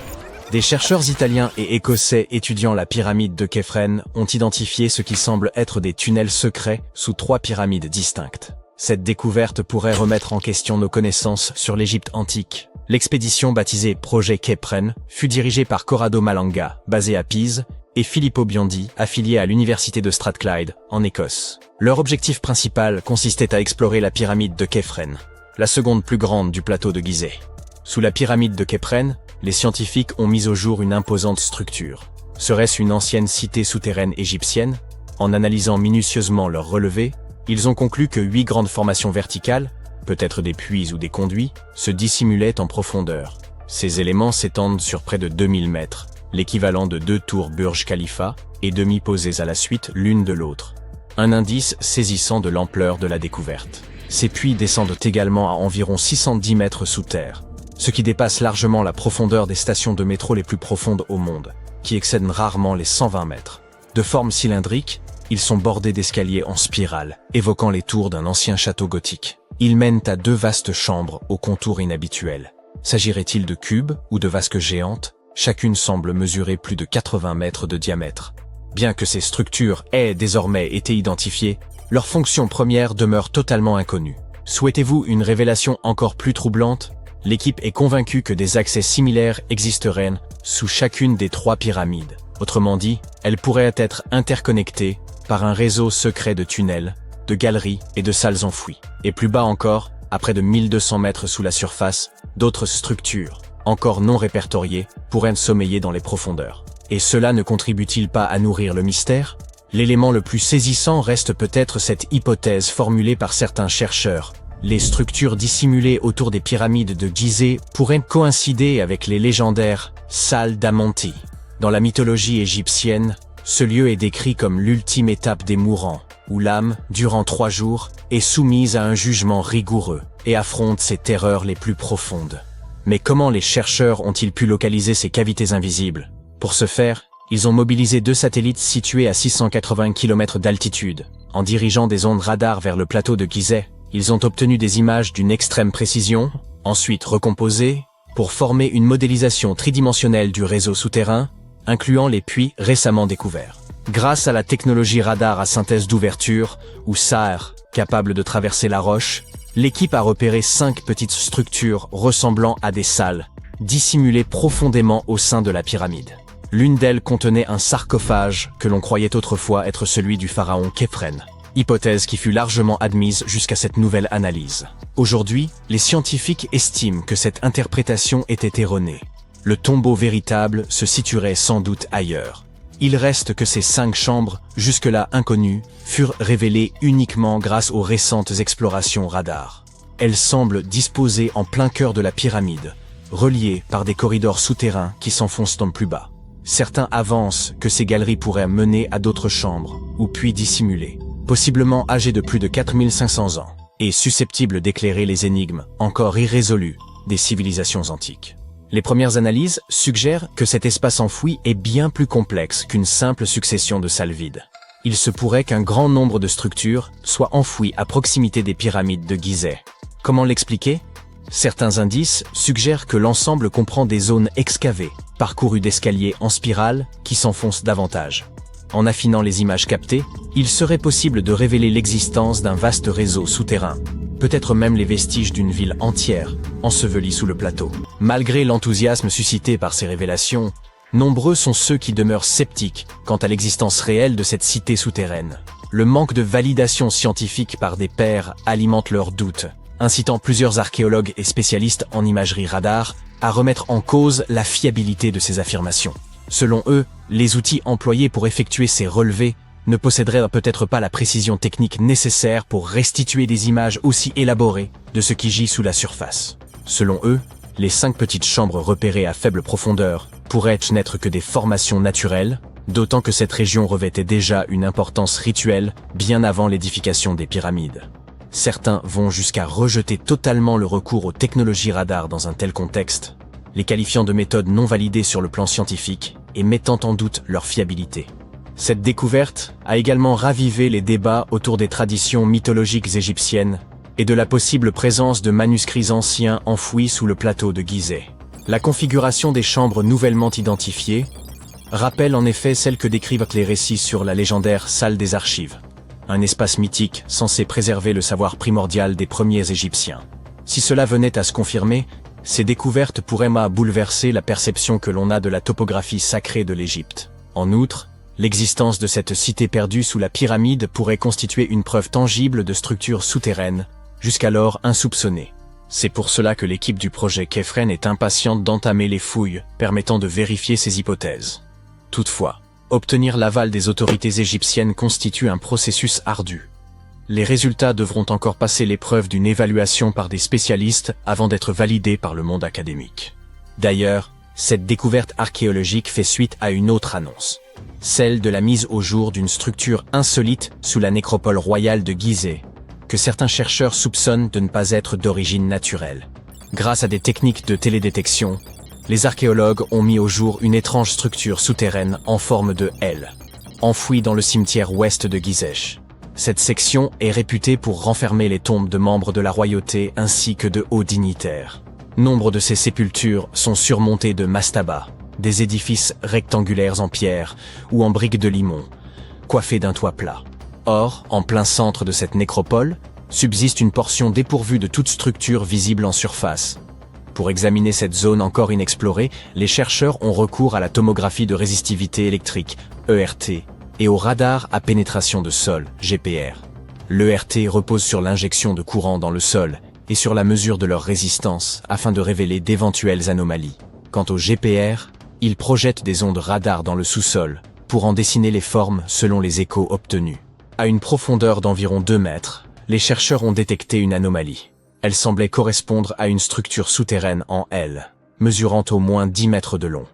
Des chercheurs italiens et écossais étudiant la pyramide de Képhren ont identifié ce qui semble être des tunnels secrets sous 3 pyramides distinctes. Cette découverte pourrait remettre en question nos connaissances sur l'Égypte antique. L'expédition baptisée Projet Képhren fut dirigée par Corrado Malanga, basé à Pise, et Filippo Biondi, affilié à l'université de Strathclyde, en Écosse. Leur objectif principal consistait à explorer la pyramide de Képhren, la seconde plus grande du plateau de Gizeh. Sous la pyramide de Képhren, les scientifiques ont mis au jour une imposante structure. Serait-ce une ancienne cité souterraine égyptienne? En analysant minutieusement leurs relevés, ils ont conclu que 8 grandes formations verticales, peut-être des puits ou des conduits, se dissimulaient en profondeur. Ces éléments s'étendent sur près de 2000 mètres, l'équivalent de 2 tours Burj Khalifa, et demi-posées à la suite l'une de l'autre. Un indice saisissant de l'ampleur de la découverte. Ces puits descendent également à environ 610 mètres sous terre, ce qui dépasse largement la profondeur des stations de métro les plus profondes au monde, qui excèdent rarement les 120 mètres. De forme cylindrique, ils sont bordés d'escaliers en spirale, évoquant les tours d'un ancien château gothique. Ils mènent à 2 vastes chambres aux contours inhabituels. S'agirait-il de cubes ou de vasques géantes? Chacune semble mesurer plus de 80 mètres de diamètre. Bien que ces structures aient désormais été identifiées, leur fonction première demeure totalement inconnue. Souhaitez-vous une révélation encore plus troublante? L'équipe est convaincue que des accès similaires existeraient sous chacune des 3 pyramides. Autrement dit, elles pourraient être interconnectées par un réseau secret de tunnels, de galeries et de salles enfouies. Et plus bas encore, à près de 1200 mètres sous la surface, d'autres structures, encore non répertoriées, pourraient sommeiller dans les profondeurs. Et cela ne contribue-t-il pas à nourrir le mystère? L'élément le plus saisissant reste peut-être cette hypothèse formulée par certains chercheurs. Les structures dissimulées autour des pyramides de Gizeh pourraient coïncider avec les légendaires salles d'Amonti. Dans la mythologie égyptienne, ce lieu est décrit comme l'ultime étape des mourants, où l'âme, durant 3 jours, est soumise à un jugement rigoureux et affronte ses terreurs les plus profondes. Mais comment les chercheurs ont-ils pu localiser ces cavités invisibles? Pour ce faire, ils ont mobilisé 2 satellites situés à 680 km d'altitude. En dirigeant des ondes radar vers le plateau de Gizeh, ils ont obtenu des images d'une extrême précision, ensuite recomposées, pour former une modélisation tridimensionnelle du réseau souterrain, incluant les puits récemment découverts. Grâce à la technologie radar à synthèse d'ouverture, ou SAR, capable de traverser la roche, l'équipe a repéré 5 petites structures ressemblant à des salles, dissimulées profondément au sein de la pyramide. L'une d'elles contenait un sarcophage que l'on croyait autrefois être celui du pharaon Képhren. Hypothèse qui fut largement admise jusqu'à cette nouvelle analyse. Aujourd'hui, les scientifiques estiment que cette interprétation était erronée. Le tombeau véritable se situerait sans doute ailleurs. Il reste que ces 5 chambres, jusque-là inconnues, furent révélées uniquement grâce aux récentes explorations radar. Elles semblent disposées en plein cœur de la pyramide, reliées par des corridors souterrains qui s'enfoncent en plus bas. Certains avancent que ces galeries pourraient mener à d'autres chambres, ou puits dissimulés, possiblement âgés de plus de 4500 ans, et susceptibles d'éclairer les énigmes, encore irrésolues, des civilisations antiques. Les premières analyses suggèrent que cet espace enfoui est bien plus complexe qu'une simple succession de salles vides. Il se pourrait qu'un grand nombre de structures soient enfouies à proximité des pyramides de Gizeh. Comment l'expliquer? Certains indices suggèrent que l'ensemble comprend des zones excavées, parcourues d'escaliers en spirale qui s'enfoncent davantage. En affinant les images captées, il serait possible de révéler l'existence d'un vaste réseau souterrain, peut-être même les vestiges d'une ville entière, ensevelie sous le plateau. Malgré l'enthousiasme suscité par ces révélations, nombreux sont ceux qui demeurent sceptiques quant à l'existence réelle de cette cité souterraine. le manque de validation scientifique par des pairs alimente leurs doutes, incitant plusieurs archéologues et spécialistes en imagerie radar à remettre en cause la fiabilité de ces affirmations. Selon eux, les outils employés pour effectuer ces relevés ne posséderaient peut-être pas la précision technique nécessaire pour restituer des images aussi élaborées de ce qui gît sous la surface. Selon eux, les 5 petites chambres repérées à faible profondeur pourraient n'être que des formations naturelles, d'autant que cette région revêtait déjà une importance rituelle bien avant l'édification des pyramides. Certains vont jusqu'à rejeter totalement le recours aux technologies radar dans un tel contexte, les qualifiant de méthodes non validées sur le plan scientifique et mettant en doute leur fiabilité. Cette découverte a également ravivé les débats autour des traditions mythologiques égyptiennes et de la possible présence de manuscrits anciens enfouis sous le plateau de Gizeh. La configuration des chambres nouvellement identifiées rappelle en effet celle que décrivent les récits sur la légendaire salle des archives, un espace mythique censé préserver le savoir primordial des premiers Égyptiens. Si cela venait à se confirmer, ces découvertes pourraient bouleverser la perception que l'on a de la topographie sacrée de l'Égypte. En outre, l'existence de cette cité perdue sous la pyramide pourrait constituer une preuve tangible de structures souterraines, jusqu'alors insoupçonnées. C'est pour cela que l'équipe du projet Kefren est impatiente d'entamer les fouilles permettant de vérifier ces hypothèses. Toutefois, obtenir l'aval des autorités égyptiennes constitue un processus ardu. Les résultats devront encore passer l'épreuve d'une évaluation par des spécialistes avant d'être validés par le monde académique. D'ailleurs, cette découverte archéologique fait suite à une autre annonce, celle de la mise au jour d'une structure insolite sous la nécropole royale de Gizeh, que certains chercheurs soupçonnent de ne pas être d'origine naturelle. Grâce à des techniques de télédétection, les archéologues ont mis au jour une étrange structure souterraine en forme de L, enfouie dans le cimetière ouest de Gizeh. Cette section est réputée pour renfermer les tombes de membres de la royauté ainsi que de hauts dignitaires. Nombre de ces sépultures sont surmontées de mastabas, des édifices rectangulaires en pierre ou en briques de limon, coiffés d'un toit plat. Or, en plein centre de cette nécropole, subsiste une portion dépourvue de toute structure visible en surface. Pour examiner cette zone encore inexplorée, les chercheurs ont recours à la tomographie de résistivité électrique, ERT, et au radar à pénétration de sol, GPR. L'ERT repose sur l'injection de courant dans le sol et sur la mesure de leur résistance afin de révéler d'éventuelles anomalies. Quant au GPR, il projette des ondes radar dans le sous-sol pour en dessiner les formes selon les échos obtenus. À une profondeur d'environ 2 mètres, les chercheurs ont détecté une anomalie. Elle semblait correspondre à une structure souterraine en L, mesurant au moins 10 mètres de long.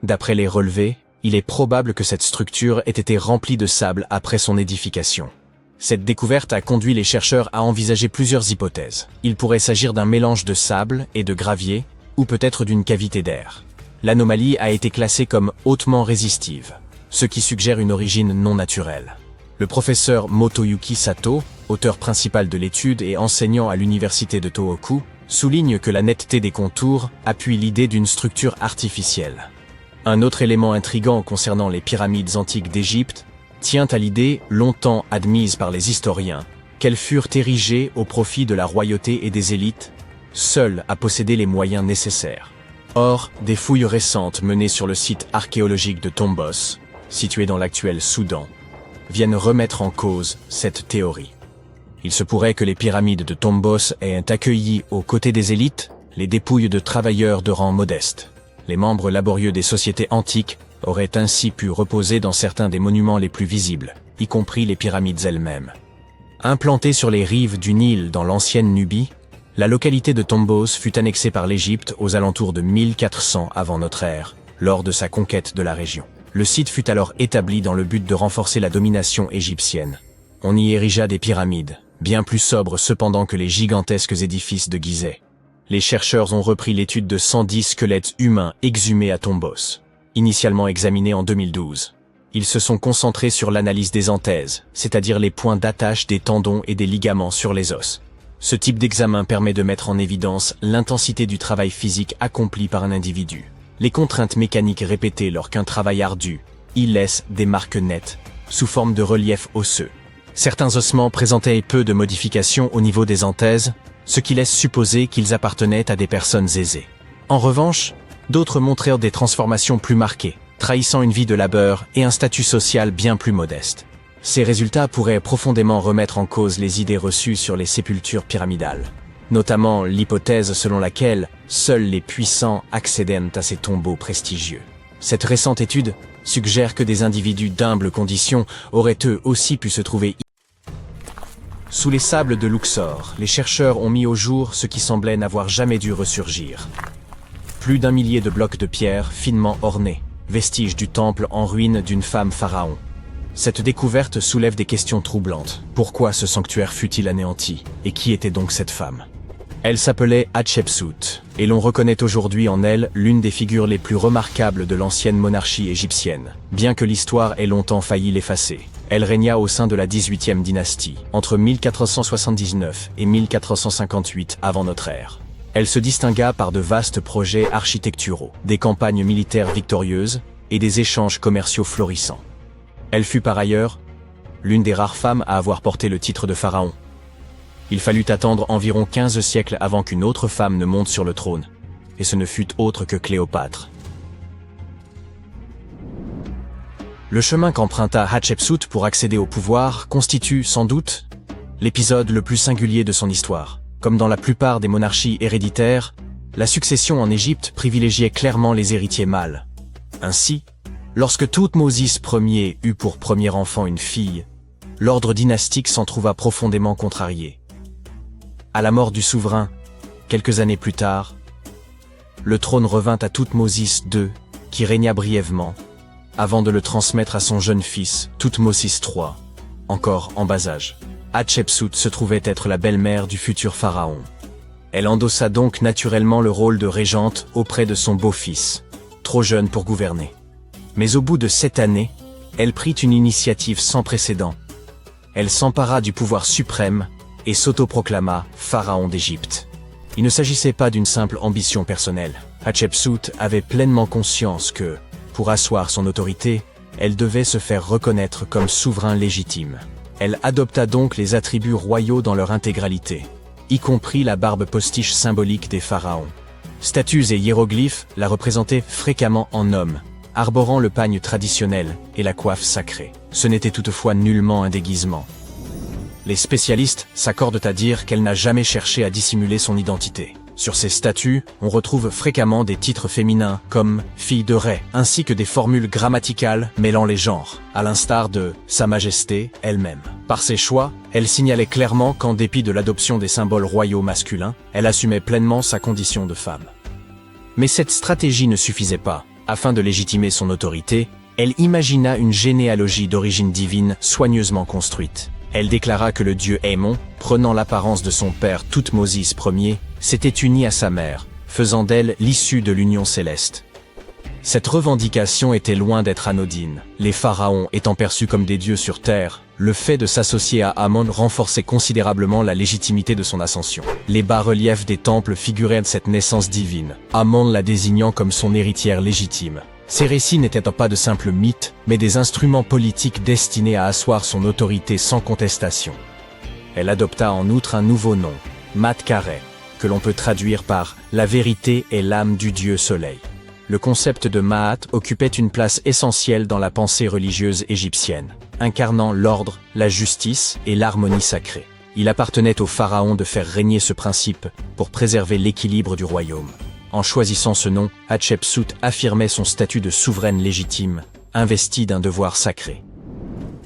D'après les relevés, il est probable que cette structure ait été remplie de sable après son édification. Cette découverte a conduit les chercheurs à envisager plusieurs hypothèses. Il pourrait s'agir d'un mélange de sable et de gravier, ou peut-être d'une cavité d'air. L'anomalie a été classée comme hautement résistive, ce qui suggère une origine non naturelle. Le professeur Motoyuki Sato, auteur principal de l'étude et enseignant à l'université de Tohoku, souligne que la netteté des contours appuie l'idée d'une structure artificielle. Un autre élément intrigant concernant les pyramides antiques d'Égypte tient à l'idée, longtemps admise par les historiens, qu'elles furent érigées au profit de la royauté et des élites, seules à posséder les moyens nécessaires. Or, des fouilles récentes menées sur le site archéologique de Tombos, situé dans l'actuel Soudan, viennent remettre en cause cette théorie. Il se pourrait que les pyramides de Tombos aient accueilli, aux côtés des élites, les dépouilles de travailleurs de rang modeste. Les membres laborieux des sociétés antiques auraient ainsi pu reposer dans certains des monuments les plus visibles, y compris les pyramides elles-mêmes. Implantée sur les rives du Nil dans l'ancienne Nubie, la localité de Tombos fut annexée par l'Égypte aux alentours de 1400 avant notre ère, lors de sa conquête de la région. Le site fut alors établi dans le but de renforcer la domination égyptienne. On y érigea des pyramides, bien plus sobres cependant que les gigantesques édifices de Gizeh. Les chercheurs ont repris l'étude de 110 squelettes humains exhumés à Tombos, initialement examinés en 2012. Ils se sont concentrés sur l'analyse des anthèses, c'est-à-dire les points d'attache des tendons et des ligaments sur les os. Ce type d'examen permet de mettre en évidence l'intensité du travail physique accompli par un individu. Les contraintes mécaniques répétées lors qu'un travail ardu y laissent des marques nettes, sous forme de relief osseux. Certains ossements présentaient peu de modifications au niveau des anthèses, ce qui laisse supposer qu'ils appartenaient à des personnes aisées. En revanche, d'autres montrèrent des transformations plus marquées, trahissant une vie de labeur et un statut social bien plus modeste. Ces résultats pourraient profondément remettre en cause les idées reçues sur les sépultures pyramidales, notamment l'hypothèse selon laquelle seuls les puissants accédaient à ces tombeaux prestigieux. Cette récente étude suggère que des individus d'humbles conditions auraient eux aussi pu se trouver sous les sables de Luxor. Les chercheurs ont mis au jour ce qui semblait n'avoir jamais dû ressurgir. Plus d'1 millier de blocs de pierre finement ornés, vestiges du temple en ruine d'une femme pharaon. Cette découverte soulève des questions troublantes. Pourquoi ce sanctuaire fut-il anéanti? Et qui était donc cette femme? Elle s'appelait Hatshepsut, et l'on reconnaît aujourd'hui en elle l'une des figures les plus remarquables de l'ancienne monarchie égyptienne, bien que l'histoire ait longtemps failli l'effacer. Elle régna au sein de la 18e dynastie, entre 1479 et 1458 avant notre ère. Elle se distingua par de vastes projets architecturaux, des campagnes militaires victorieuses et des échanges commerciaux florissants. Elle fut par ailleurs l'une des rares femmes à avoir porté le titre de pharaon. Il fallut attendre environ 15 siècles avant qu'une autre femme ne monte sur le trône, et ce ne fut autre que Cléopâtre. Le chemin qu'emprunta Hatshepsut pour accéder au pouvoir constitue, sans doute, l'épisode le plus singulier de son histoire. Comme dans la plupart des monarchies héréditaires, la succession en Égypte privilégiait clairement les héritiers mâles. Ainsi, lorsque Thoutmôsis Ier eut pour premier enfant une fille, l'ordre dynastique s'en trouva profondément contrarié. À la mort du souverain, quelques années plus tard, le trône revint à Thoutmôsis II, qui régna brièvement, avant de le transmettre à son jeune fils, Thoutmôsis III, encore en bas âge. Hatshepsut se trouvait être la belle-mère du futur pharaon. Elle endossa donc naturellement le rôle de régente auprès de son beau-fils, trop jeune pour gouverner. Mais au bout de 7 années, elle prit une initiative sans précédent. Elle s'empara du pouvoir suprême et s'autoproclama pharaon d'Égypte. Il ne s'agissait pas d'une simple ambition personnelle. Hatshepsut avait pleinement conscience que, pour asseoir son autorité, elle devait se faire reconnaître comme souverain légitime. Elle adopta donc les attributs royaux dans leur intégralité, y compris la barbe postiche symbolique des pharaons. Statues et hiéroglyphes la représentaient fréquemment en homme, arborant le pagne traditionnel et la coiffe sacrée. Ce n'était toutefois nullement un déguisement. Les spécialistes s'accordent à dire qu'elle n'a jamais cherché à dissimuler son identité. Sur ces statues, on retrouve fréquemment des titres féminins comme « fille de Ré », ainsi que des formules grammaticales mêlant les genres, à l'instar de « Sa Majesté » elle-même. Par ses choix, elle signalait clairement qu'en dépit de l'adoption des symboles royaux masculins, elle assumait pleinement sa condition de femme. Mais cette stratégie ne suffisait pas. Afin de légitimer son autorité, elle imagina une généalogie d'origine divine soigneusement construite. Elle déclara que le dieu Ammon, prenant l'apparence de son père Thoutmôsis Ier, s'était uni à sa mère, faisant d'elle l'issue de l'union céleste. Cette revendication était loin d'être anodine. Les pharaons étant perçus comme des dieux sur terre, le fait de s'associer à Ammon renforçait considérablement la légitimité de son ascension. Les bas-reliefs des temples figuraient de cette naissance divine, Ammon la désignant comme son héritière légitime. Ces récits n'étaient pas de simples mythes, mais des instruments politiques destinés à asseoir son autorité sans contestation. Elle adopta en outre un nouveau nom, Mat-Kare, que l'on peut traduire par « la vérité est l'âme du dieu soleil ». Le concept de Maat occupait une place essentielle dans la pensée religieuse égyptienne, incarnant l'ordre, la justice et l'harmonie sacrée. Il appartenait au pharaon de faire régner ce principe pour préserver l'équilibre du royaume. En choisissant ce nom, Hatshepsut affirmait son statut de souveraine légitime, investie d'un devoir sacré.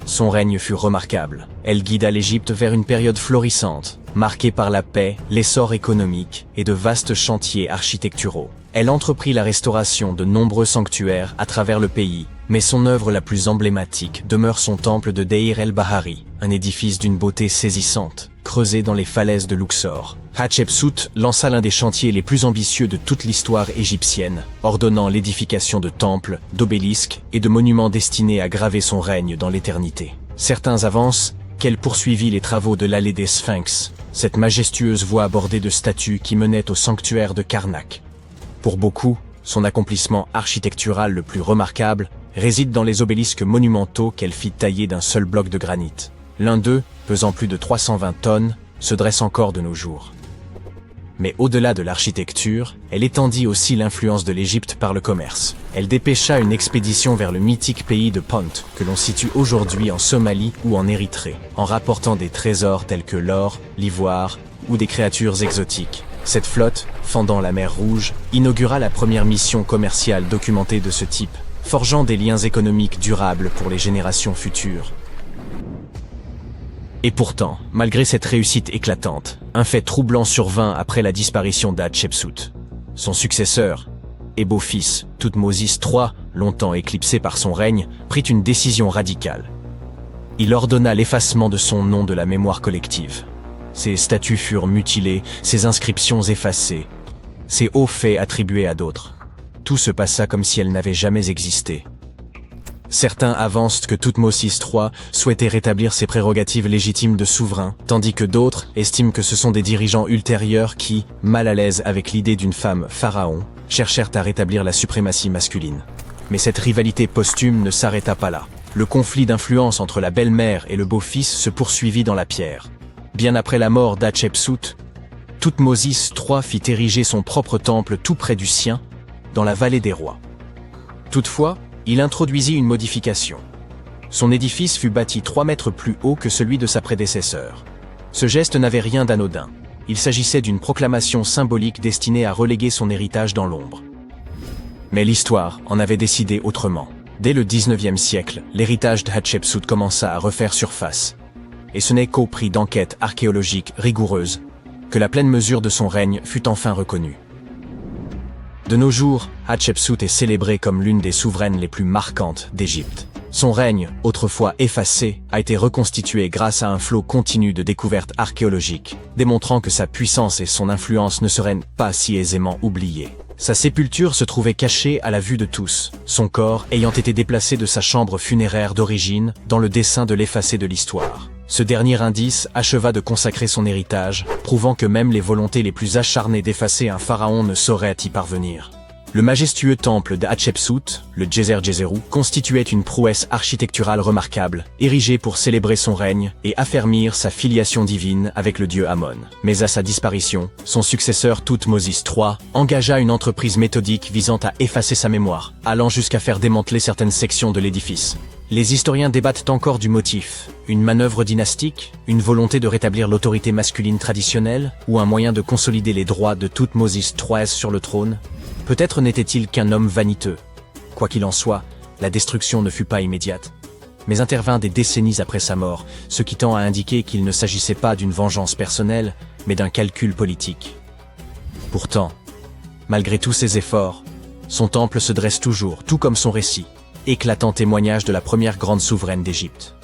Son règne fut remarquable. Elle guida l'Égypte vers une période florissante, marquée par la paix, l'essor économique et de vastes chantiers architecturaux. Elle entreprit la restauration de nombreux sanctuaires à travers le pays, mais son œuvre la plus emblématique demeure son temple de Deir el-Bahari, un édifice d'une beauté saisissante, creusé dans les falaises de Luxor. Hatshepsut lança l'un des chantiers les plus ambitieux de toute l'histoire égyptienne, ordonnant l'édification de temples, d'obélisques et de monuments destinés à graver son règne dans l'éternité. Certains avancent qu'elle poursuivit les travaux de l'allée des Sphinx, cette majestueuse voie bordée de statues qui menait au sanctuaire de Karnak. Pour beaucoup, son accomplissement architectural le plus remarquable réside dans les obélisques monumentaux qu'elle fit tailler d'un seul bloc de granit. L'un d'eux, pesant plus de 320 tonnes, se dresse encore de nos jours. Mais au-delà de l'architecture, elle étendit aussi l'influence de l'Égypte par le commerce. Elle dépêcha une expédition vers le mythique pays de Pont, que l'on situe aujourd'hui en Somalie ou en Érythrée, en rapportant des trésors tels que l'or, l'ivoire ou des créatures exotiques. Cette flotte, fendant la mer Rouge, inaugura la première mission commerciale documentée de ce type, forgeant des liens économiques durables pour les générations futures. Et pourtant, malgré cette réussite éclatante, un fait troublant survint après la disparition d'Hatshepsut. Son successeur, et beau-fils, Thoutmôsis III, longtemps éclipsé par son règne, prit une décision radicale. Il ordonna l'effacement de son nom de la mémoire collective. Ses statues furent mutilées, ses inscriptions effacées, ses hauts faits attribués à d'autres. Tout se passa comme si elle n'avait jamais existé. Certains avancent que Thoutmôsis III souhaitait rétablir ses prérogatives légitimes de souverain, tandis que d'autres estiment que ce sont des dirigeants ultérieurs qui, mal à l'aise avec l'idée d'une femme pharaon, cherchèrent à rétablir la suprématie masculine. Mais cette rivalité posthume ne s'arrêta pas là. Le conflit d'influence entre la belle-mère et le beau-fils se poursuivit dans la pierre. Bien après la mort d'Hatshepsut, Thoutmôsis III fit ériger son propre temple tout près du sien, dans la vallée des rois. Toutefois, il introduisit une modification. Son édifice fut bâti 3 mètres plus haut que celui de sa prédécesseur. Ce geste n'avait rien d'anodin. Il s'agissait d'une proclamation symbolique destinée à reléguer son héritage dans l'ombre. Mais l'histoire en avait décidé autrement. Dès le 19e siècle, l'héritage d'Hatshepsut commença à refaire surface. Et ce n'est qu'au prix d'enquêtes archéologiques rigoureuses que la pleine mesure de son règne fut enfin reconnue. De nos jours, Hatshepsut est célébrée comme l'une des souveraines les plus marquantes d'Égypte. Son règne, autrefois effacé, a été reconstitué grâce à un flot continu de découvertes archéologiques, démontrant que sa puissance et son influence ne seraient pas si aisément oubliées. Sa sépulture se trouvait cachée à la vue de tous, son corps ayant été déplacé de sa chambre funéraire d'origine dans le dessein de l'effacer de l'histoire. Ce dernier indice acheva de consacrer son héritage, prouvant que même les volontés les plus acharnées d'effacer un pharaon ne sauraient y parvenir. Le majestueux temple d'Hatshepsut, le Djeser-Djeserou, constituait une prouesse architecturale remarquable, érigée pour célébrer son règne et affermir sa filiation divine avec le dieu Amon. Mais à sa disparition, son successeur Thoutmôsis III engagea une entreprise méthodique visant à effacer sa mémoire, allant jusqu'à faire démanteler certaines sections de l'édifice. Les historiens débattent encore du motif. Une manœuvre dynastique, une volonté de rétablir l'autorité masculine traditionnelle, ou un moyen de consolider les droits de Thoutmôsis III sur le trône. Peut-être n'était-il qu'un homme vaniteux. Quoi qu'il en soit, la destruction ne fut pas immédiate, mais intervint des décennies après sa mort, ce qui tend à indiquer qu'il ne s'agissait pas d'une vengeance personnelle, mais d'un calcul politique. Pourtant, malgré tous ses efforts, son temple se dresse toujours, tout comme son récit, éclatant témoignage de la première grande souveraine d'Égypte.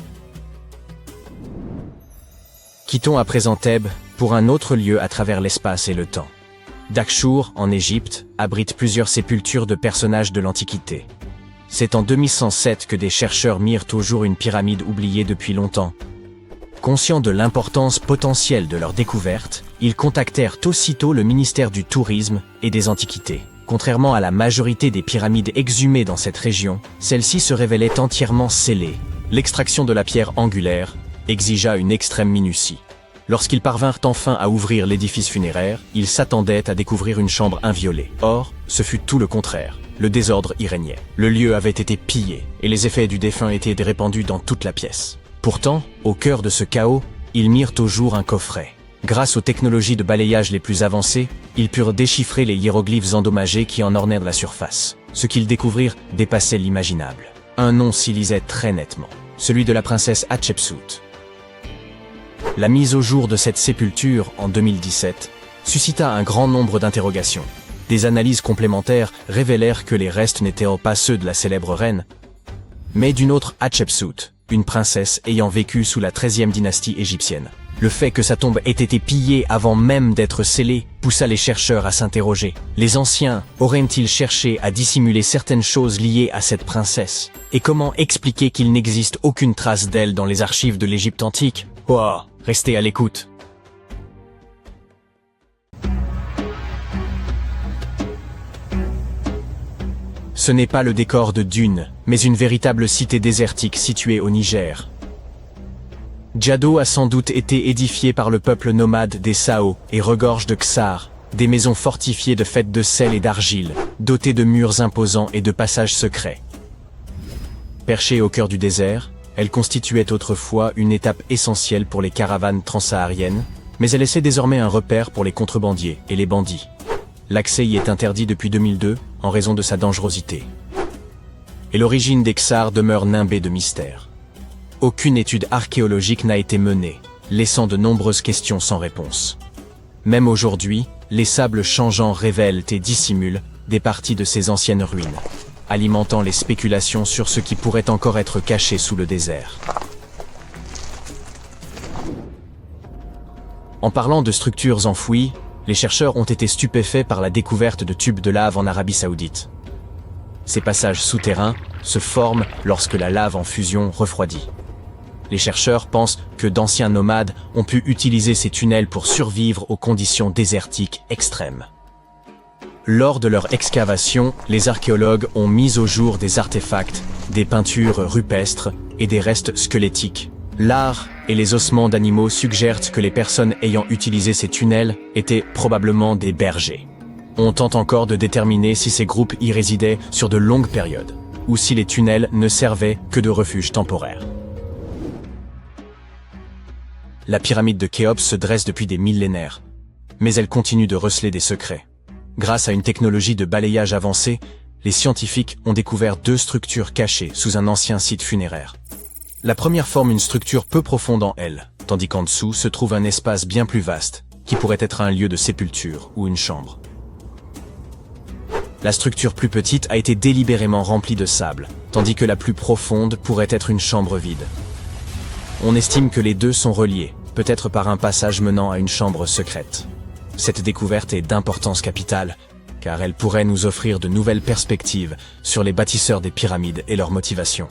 Quittons à présent Thèbes pour un autre lieu à travers l'espace et le temps. Dakhchour, en Égypte, abrite plusieurs sépultures de personnages de l'Antiquité. C'est en 2107 que des chercheurs mirent au jour une pyramide oubliée depuis longtemps. Conscients de l'importance potentielle de leur découverte, ils contactèrent aussitôt le ministère du Tourisme et des Antiquités. Contrairement à la majorité des pyramides exhumées dans cette région, celle-ci se révélait entièrement scellée. L'extraction de la pierre angulaire exigea une extrême minutie. Lorsqu'ils parvinrent enfin à ouvrir l'édifice funéraire, ils s'attendaient à découvrir une chambre inviolée. Or, ce fut tout le contraire. Le désordre y régnait. Le lieu avait été pillé, et les effets du défunt étaient répandus dans toute la pièce. Pourtant, au cœur de ce chaos, ils mirent au jour un coffret. Grâce aux technologies de balayage les plus avancées, ils purent déchiffrer les hiéroglyphes endommagés qui en ornèrent la surface. Ce qu'ils découvrirent dépassait l'imaginable. Un nom s'y lisait très nettement, celui de la princesse Hatshepsut. La mise au jour de cette sépulture, en 2017, suscita un grand nombre d'interrogations. Des analyses complémentaires révélèrent que les restes n'étaient pas ceux de la célèbre reine, mais d'une autre Hatshepsut, une princesse ayant vécu sous la 13e dynastie égyptienne. Le fait que sa tombe ait été pillée avant même d'être scellée poussa les chercheurs à s'interroger. Les anciens auraient-ils cherché à dissimuler certaines choses liées à cette princesse? Et comment expliquer qu'il n'existe aucune trace d'elle dans les archives de l'Égypte antique? Oh, restez à l'écoute. Ce n'est pas le décor de Dune, mais une véritable cité désertique située au Niger. Djado a sans doute été édifié par le peuple nomade des Sao et regorge de Ksar, Des maisons fortifiées faites de sel et d'argile, dotées de murs imposants et de passages secrets. Perchées au cœur du désert, elles constituaient autrefois une étape essentielle pour les caravanes transsahariennes, mais elles laissaient désormais un repère pour les contrebandiers et les bandits. L'accès y est interdit depuis 2002 en raison de sa dangerosité. Et l'origine des Ksar demeure nimbée de mystères. Aucune étude archéologique n'a été menée, laissant de nombreuses questions sans réponse. Même aujourd'hui, les sables changeants révèlent et dissimulent des parties de ces anciennes ruines, alimentant les spéculations sur ce qui pourrait encore être caché sous le désert. En parlant de structures enfouies, les chercheurs ont été stupéfaits par la découverte de tubes de lave en Arabie Saoudite. Ces passages souterrains se forment lorsque la lave en fusion refroidit. Les chercheurs pensent que d'anciens nomades ont pu utiliser ces tunnels pour survivre aux conditions désertiques extrêmes. Lors de leur excavation, les archéologues ont mis au jour des artefacts, des peintures rupestres et des restes squelettiques. L'art et les ossements d'animaux suggèrent que les personnes ayant utilisé ces tunnels étaient probablement des bergers. On tente encore de déterminer si ces groupes y résidaient sur de longues périodes, ou si les tunnels ne servaient que de refuge temporaire. La pyramide de Khéops se dresse depuis des millénaires, mais elle continue de receler des secrets. Grâce à une technologie de balayage avancée, les scientifiques ont découvert 2 structures cachées sous un ancien site funéraire. La première forme une structure peu profonde en elle, tandis qu'en dessous se trouve un espace bien plus vaste, qui pourrait être un lieu de sépulture ou une chambre. La structure plus petite a été délibérément remplie de sable, tandis que la plus profonde pourrait être une chambre vide. On estime que les 2 sont reliés, peut-être par un passage menant à une chambre secrète. Cette découverte est d'importance capitale, car elle pourrait nous offrir de nouvelles perspectives sur les bâtisseurs des pyramides et leurs motivations.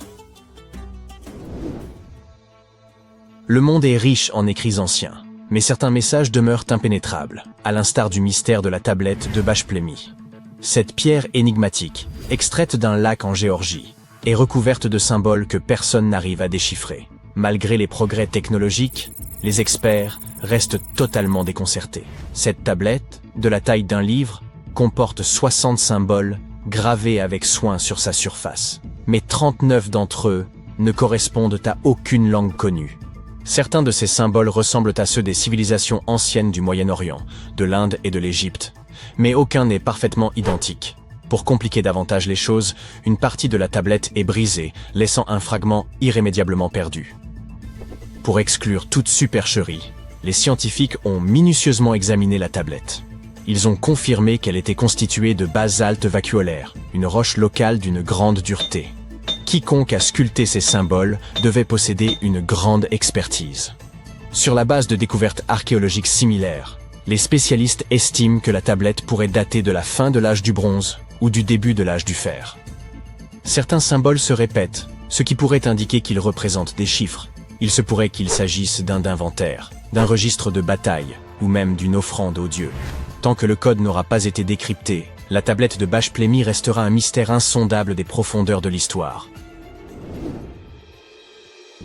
Le monde est riche en écrits anciens, mais certains messages demeurent impénétrables, à l'instar du mystère de la tablette de Bachplémy. Cette pierre énigmatique, extraite d'un lac en Géorgie, est recouverte de symboles que personne n'arrive à déchiffrer. Malgré les progrès technologiques, les experts restent totalement déconcertés. Cette tablette, de la taille d'un livre, comporte 60 symboles gravés avec soin sur sa surface. Mais 39 d'entre eux ne correspondent à aucune langue connue. Certains de ces symboles ressemblent à ceux des civilisations anciennes du Moyen-Orient, de l'Inde et de l'Égypte, mais aucun n'est parfaitement identique. Pour compliquer davantage les choses, une partie de la tablette est brisée, laissant un fragment irrémédiablement perdu. Pour exclure toute supercherie, les scientifiques ont minutieusement examiné la tablette. Ils ont confirmé qu'elle était constituée de basalte vacuolaire, une roche locale d'une grande dureté. Quiconque a sculpté ces symboles devait posséder une grande expertise. Sur la base de découvertes archéologiques similaires, les spécialistes estiment que la tablette pourrait dater de la fin de l'âge du bronze ou du début de l'âge du fer. Certains symboles se répètent, ce qui pourrait indiquer qu'ils représentent des chiffres. Il se pourrait qu'il s'agisse d'un inventaire, d'un registre de bataille ou même d'une offrande aux dieux. Tant que le code n'aura pas été décrypté, la tablette de Bachplémy restera un mystère insondable des profondeurs de l'histoire.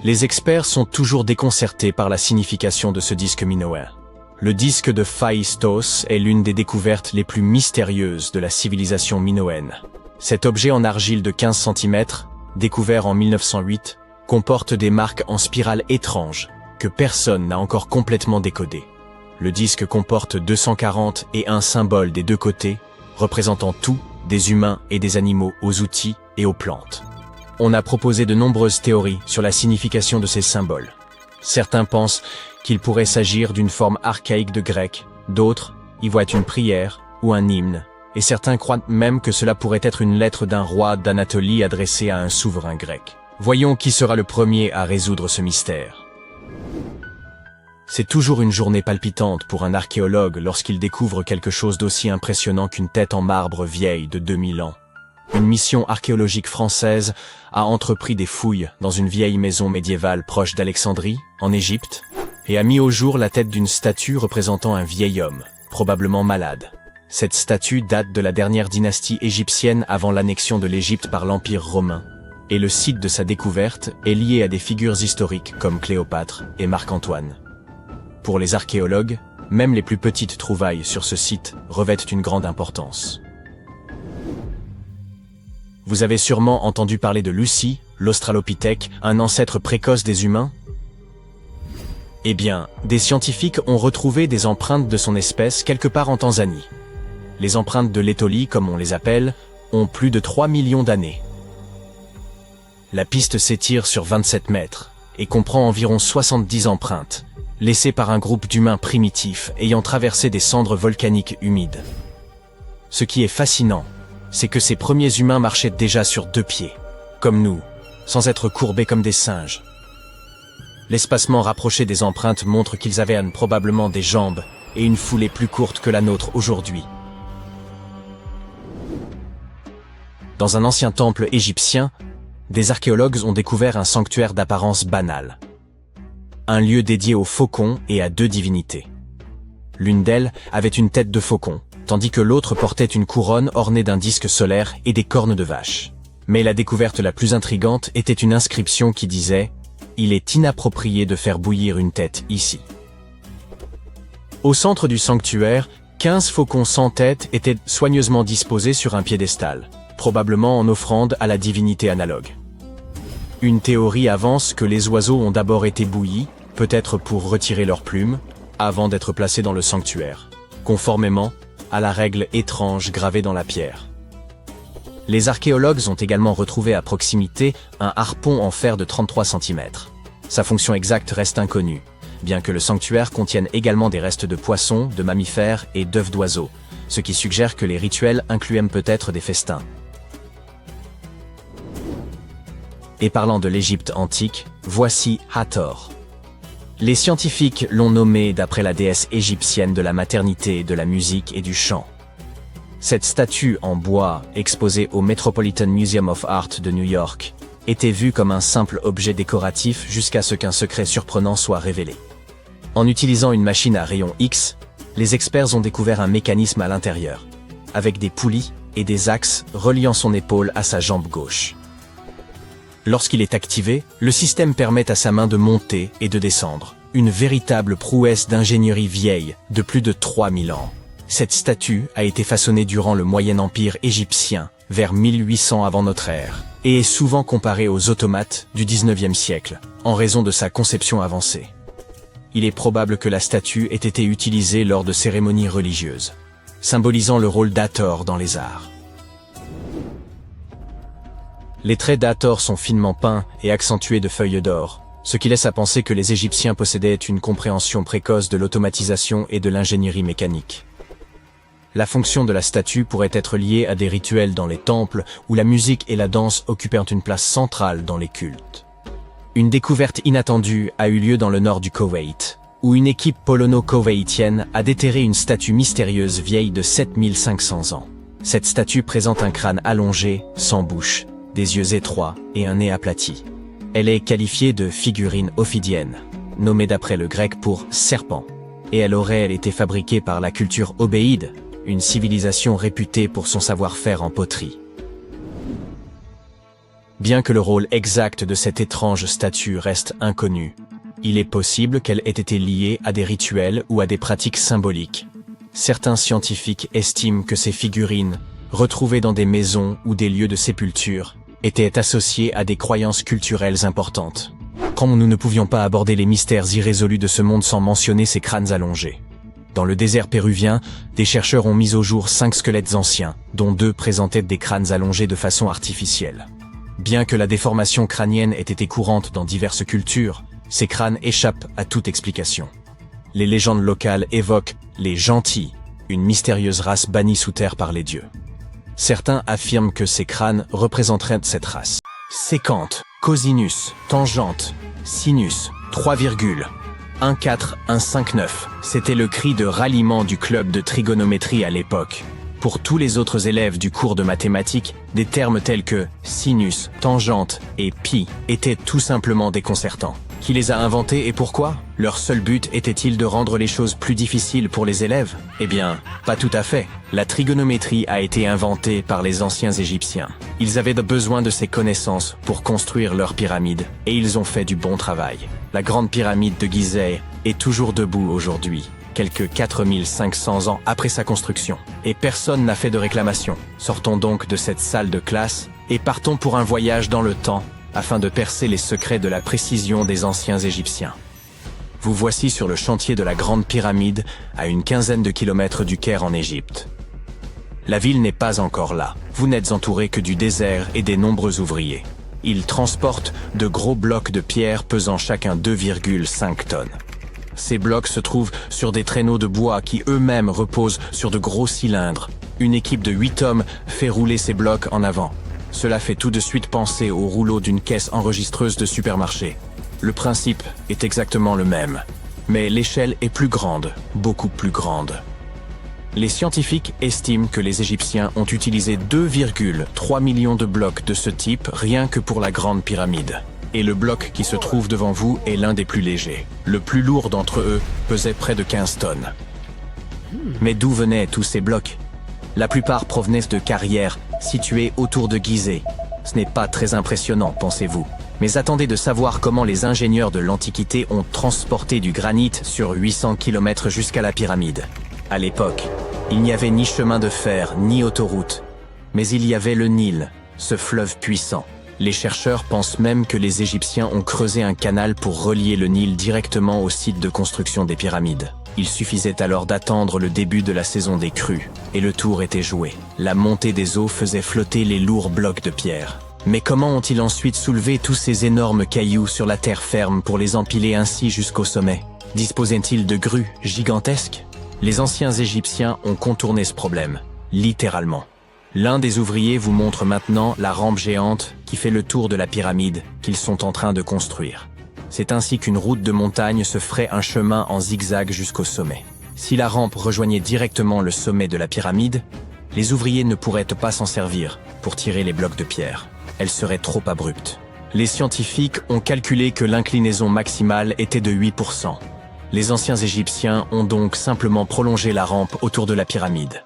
Les experts sont toujours déconcertés par la signification de ce disque minoen. Le disque de Phaistos est l'une des découvertes les plus mystérieuses de la civilisation minoenne. Cet objet en argile de 15 cm, découvert en 1908, comporte des marques en spirale étranges que personne n'a encore complètement décodées. Le disque comporte 240 et un symbole des 2 côtés, représentant tout, des humains et des animaux aux outils et aux plantes. On a proposé de nombreuses théories sur la signification de ces symboles. Certains pensent qu'il pourrait s'agir d'une forme archaïque de grec, d'autres y voient une prière ou un hymne, et certains croient même que cela pourrait être une lettre d'un roi d'Anatolie adressée à un souverain grec. Voyons qui sera le premier à résoudre ce mystère. C'est toujours une journée palpitante pour un archéologue lorsqu'il découvre quelque chose d'aussi impressionnant qu'une tête en marbre vieille de 2000 ans. Une mission archéologique française a entrepris des fouilles dans une vieille maison médiévale proche d'Alexandrie, en Égypte, et a mis au jour la tête d'une statue représentant un vieil homme, probablement malade. Cette statue date de la dernière dynastie égyptienne avant l'annexion de l'Égypte par l'Empire romain, et le site de sa découverte est lié à des figures historiques comme Cléopâtre et Marc-Antoine. Pour les archéologues, Même les plus petites trouvailles sur ce site revêtent une grande importance. Vous avez sûrement entendu parler de Lucy, l'Australopithèque, un ancêtre précoce des humains? Eh bien, des scientifiques ont retrouvé des empreintes de son espèce quelque part en Tanzanie. Les empreintes de l'étolie, comme on les appelle, ont plus de 3 millions d'années. La piste s'étire sur 27 mètres et comprend environ 70 empreintes, laissées par un groupe d'humains primitifs ayant traversé des cendres volcaniques humides. Ce qui est fascinant, c'est que ces premiers humains marchaient déjà sur 2 pieds, comme nous, sans être courbés comme des singes. L'espacement rapproché des empreintes montre qu'ils avaient probablement des jambes et une foulée plus courte que la nôtre aujourd'hui. Dans un ancien temple égyptien, des archéologues ont découvert un sanctuaire d'apparence banale. Un lieu dédié aux faucons et à 2 divinités. L'une d'elles avait une tête de faucon, tandis que l'autre portait une couronne ornée d'un disque solaire et des cornes de vache. Mais la découverte la plus intrigante était une inscription qui disait « Il est inapproprié de faire bouillir une tête ici ». Au centre du sanctuaire, 15 faucons sans tête étaient soigneusement disposés sur un piédestal, probablement en offrande à la divinité analogue. Une théorie avance que les oiseaux ont d'abord été bouillis, peut-être pour retirer leurs plumes, avant d'être placés dans le sanctuaire, conformément à la règle étrange gravée dans la pierre. Les archéologues ont également retrouvé à proximité un harpon en fer de 33 cm. Sa fonction exacte reste inconnue, bien que le sanctuaire contienne également des restes de poissons, de mammifères et d'œufs d'oiseaux, ce qui suggère que les rituels incluaient peut-être des festins. Et parlant de l'Égypte antique, voici Hathor. Les scientifiques l'ont nommé d'après la déesse égyptienne de la maternité, de la musique et du chant. Cette statue en bois, exposée au Metropolitan Museum of Art de New York, était vue comme un simple objet décoratif jusqu'à ce qu'un secret surprenant soit révélé. En utilisant une machine à rayons X, les experts ont découvert un mécanisme à l'intérieur, avec des poulies et des axes reliant son épaule à sa jambe gauche. Lorsqu'il est activé, le système permet à sa main de monter et de descendre. Une véritable prouesse d'ingénierie vieille de plus de 3000 ans. Cette statue a été façonnée durant le Moyen Empire égyptien, vers 1800 avant notre ère, et est souvent comparée aux automates du 19e siècle, en raison de sa conception avancée. Il est probable que la statue ait été utilisée lors de cérémonies religieuses, symbolisant le rôle d'Hathor dans les arts. Les traits d'Hathor sont finement peints et accentués de feuilles d'or, ce qui laisse à penser que les Égyptiens possédaient une compréhension précoce de l'automatisation et de l'ingénierie mécanique. La fonction de la statue pourrait être liée à des rituels dans les temples où la musique et la danse occupèrent une place centrale dans les cultes. Une découverte inattendue a eu lieu dans le nord du Koweït, où une équipe polono-koweïtienne a déterré une statue mystérieuse vieille de 7500 ans. Cette statue présente un crâne allongé, sans bouche, des yeux étroits et un nez aplati. Elle est qualifiée de figurine ophidienne, nommée d'après le grec pour serpent, et elle aurait été fabriquée par la culture obéide, une civilisation réputée pour son savoir-faire en poterie. Bien que le rôle exact de cette étrange statue reste inconnu, il est possible qu'elle ait été liée à des rituels ou à des pratiques symboliques. Certains scientifiques estiment que ces figurines, retrouvées dans des maisons ou des lieux de sépulture, étaient associées à des croyances culturelles importantes. Comme nous ne pouvions pas aborder les mystères irrésolus de ce monde sans mentionner ces crânes allongés. Dans le désert péruvien, des chercheurs ont mis au jour 5 squelettes anciens, dont 2 présentaient des crânes allongés de façon artificielle. Bien que la déformation crânienne ait été courante dans diverses cultures, ces crânes échappent à toute explication. Les légendes locales évoquent les gentils, une mystérieuse race bannie sous terre par les dieux. Certains affirment que ces crânes représenteraient cette race. Sécante, cosinus, tangente, sinus, 3,14159. C'était le cri de ralliement du club de trigonométrie à l'époque. Pour tous les autres élèves du cours de mathématiques, des termes tels que sinus, tangente et pi étaient tout simplement déconcertants. Qui les a inventés et pourquoi? Leur seul but était-il de rendre les choses plus difficiles pour les élèves? Eh bien, pas tout à fait. La trigonométrie a été inventée par les anciens Égyptiens. Ils avaient besoin de ces connaissances pour construire leurs pyramides, et ils ont fait du bon travail. La grande pyramide de Gizeh est toujours debout aujourd'hui, quelques 4500 ans après sa construction. Et personne n'a fait de réclamation. Sortons donc de cette salle de classe et partons pour un voyage dans le temps afin de percer les secrets de la précision des anciens Égyptiens. Vous voici sur le chantier de la Grande Pyramide, à une quinzaine de kilomètres du Caire en Égypte. La ville n'est pas encore là. Vous n'êtes entouré que du désert et des nombreux ouvriers. Ils transportent de gros blocs de pierre pesant chacun 2,5 tonnes. Ces blocs se trouvent sur des traîneaux de bois qui eux-mêmes reposent sur de gros cylindres. Une équipe de 8 hommes fait rouler ces blocs en avant. Cela fait tout de suite penser au rouleau d'une caisse enregistreuse de supermarché. Le principe est exactement le même, mais l'échelle est plus grande, beaucoup plus grande. Les scientifiques estiment que les Égyptiens ont utilisé 2,3 millions de blocs de ce type rien que pour la Grande Pyramide. Et le bloc qui se trouve devant vous est l'un des plus légers. Le plus lourd d'entre eux pesait près de 15 tonnes. Mais d'où venaient tous ces blocs? La plupart provenaient de carrières situées autour de Gizeh. Ce n'est pas très impressionnant, pensez-vous. Mais attendez de savoir comment les ingénieurs de l'Antiquité ont transporté du granit sur 800 km jusqu'à la pyramide. À l'époque, il n'y avait ni chemin de fer, ni autoroute. Mais il y avait le Nil, ce fleuve puissant. Les chercheurs pensent même que les Égyptiens ont creusé un canal pour relier le Nil directement au site de construction des pyramides. Il suffisait alors d'attendre le début de la saison des crues, et le tour était joué. La montée des eaux faisait flotter les lourds blocs de pierre. Mais comment ont-ils ensuite soulevé tous ces énormes cailloux sur la terre ferme pour les empiler ainsi jusqu'au sommet? Disposaient-ils de grues gigantesques? Les anciens Égyptiens ont contourné ce problème, littéralement. L'un des ouvriers vous montre maintenant la rampe géante qui fait le tour de la pyramide qu'ils sont en train de construire. C'est ainsi qu'une route de montagne se ferait un chemin en zigzag jusqu'au sommet. Si la rampe rejoignait directement le sommet de la pyramide, les ouvriers ne pourraient pas s'en servir pour tirer les blocs de pierre. Elle serait trop abrupte. Les scientifiques ont calculé que l'inclinaison maximale était de 8%. Les anciens Égyptiens ont donc simplement prolongé la rampe autour de la pyramide.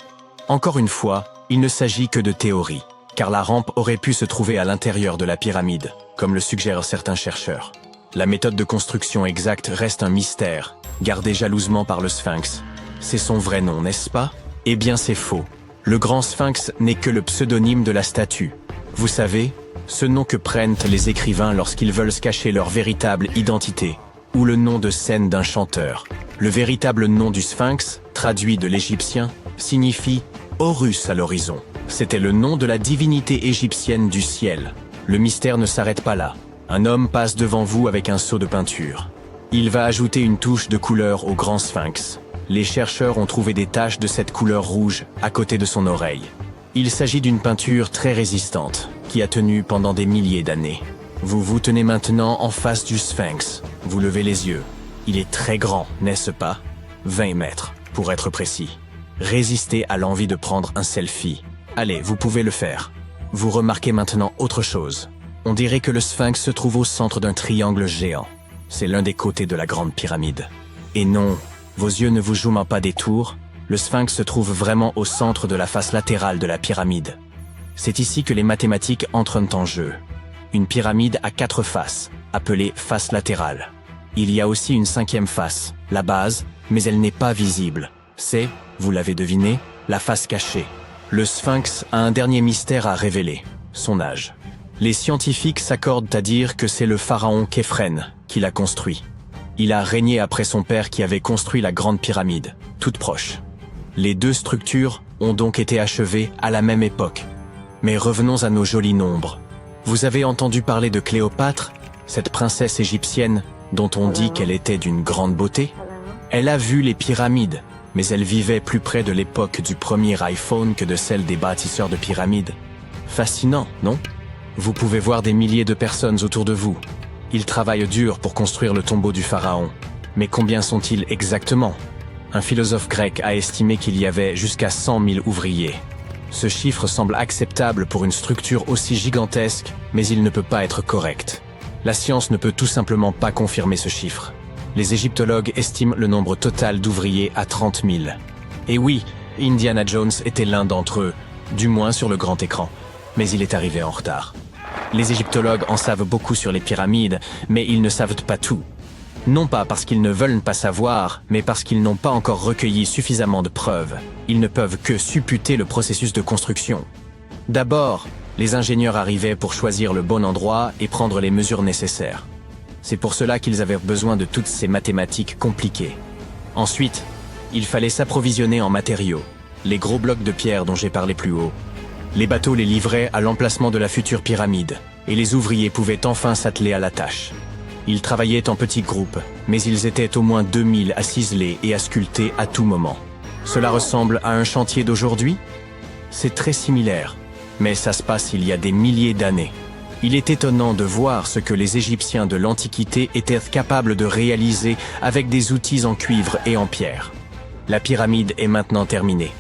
Encore une fois, il ne s'agit que de théorie, car la rampe aurait pu se trouver à l'intérieur de la pyramide, comme le suggèrent certains chercheurs. La méthode de construction exacte reste un mystère, gardé jalousement par le Sphinx. C'est son vrai nom, n'est-ce pas? Eh bien c'est faux. Le grand Sphinx n'est que le pseudonyme de la statue. Vous savez, ce nom que prennent les écrivains lorsqu'ils veulent se cacher leur véritable identité, ou le nom de scène d'un chanteur. Le véritable nom du Sphinx, traduit de l'égyptien, signifie Horus à l'horizon. C'était le nom de la divinité égyptienne du ciel. Le mystère ne s'arrête pas là. Un homme passe devant vous avec un seau de peinture. Il va ajouter une touche de couleur au grand Sphinx. Les chercheurs ont trouvé des taches de cette couleur rouge à côté de son oreille. Il s'agit d'une peinture très résistante, qui a tenu pendant des milliers d'années. Vous vous tenez maintenant en face du Sphinx. Vous levez les yeux. Il est très grand, n'est-ce pas? 20 mètres, pour être précis. Résistez à l'envie de prendre un selfie. Allez, vous pouvez le faire. Vous remarquez maintenant autre chose. On dirait que le Sphinx se trouve au centre d'un triangle géant. C'est l'un des côtés de la Grande Pyramide. Et non, vos yeux ne vous jouent pas des tours. Le Sphinx se trouve vraiment au centre de la face latérale de la pyramide. C'est ici que les mathématiques entrent en jeu. Une pyramide a 4 faces, appelées faces latérales. Il y a aussi une 5e face, la base, mais elle n'est pas visible. C'est, vous l'avez deviné, la face cachée. Le Sphinx a un dernier mystère à révéler, son âge. Les scientifiques s'accordent à dire que c'est le pharaon Képhren qui l'a construit. Il a régné après son père qui avait construit la Grande Pyramide, toute proche. Les deux structures ont donc été achevées à la même époque. Mais revenons à nos jolis nombres. Vous avez entendu parler de Cléopâtre, cette princesse égyptienne dont on dit qu'elle était d'une grande beauté? Elle a vu les pyramides, mais elle vivait plus près de l'époque du premier iPhone que de celle des bâtisseurs de pyramides. Fascinant, non? Vous pouvez voir des milliers de personnes autour de vous. Ils travaillent dur pour construire le tombeau du pharaon. Mais combien sont-ils exactement? Un philosophe grec a estimé qu'il y avait jusqu'à 100 000 ouvriers. Ce chiffre semble acceptable pour une structure aussi gigantesque, mais il ne peut pas être correct. La science ne peut tout simplement pas confirmer ce chiffre. Les égyptologues estiment le nombre total d'ouvriers à 30 000. Et oui, Indiana Jones était l'un d'entre eux, du moins sur le grand écran, mais il est arrivé en retard. Les égyptologues en savent beaucoup sur les pyramides, mais ils ne savent pas tout. Non pas parce qu'ils ne veulent pas savoir, mais parce qu'ils n'ont pas encore recueilli suffisamment de preuves. Ils ne peuvent que supputer le processus de construction. D'abord, les ingénieurs arrivaient pour choisir le bon endroit et prendre les mesures nécessaires. C'est pour cela qu'ils avaient besoin de toutes ces mathématiques compliquées. Ensuite, il fallait s'approvisionner en matériaux, les gros blocs de pierre dont j'ai parlé plus haut. Les bateaux les livraient à l'emplacement de la future pyramide, et les ouvriers pouvaient enfin s'atteler à la tâche. Ils travaillaient en petits groupes, mais ils étaient au moins 2000 à ciseler et à sculpter à tout moment. Cela ressemble à un chantier d'aujourd'hui? C'est très similaire, mais ça se passe il y a des milliers d'années. Il est étonnant de voir ce que les Égyptiens de l'Antiquité étaient capables de réaliser avec des outils en cuivre et en pierre. La pyramide est maintenant terminée.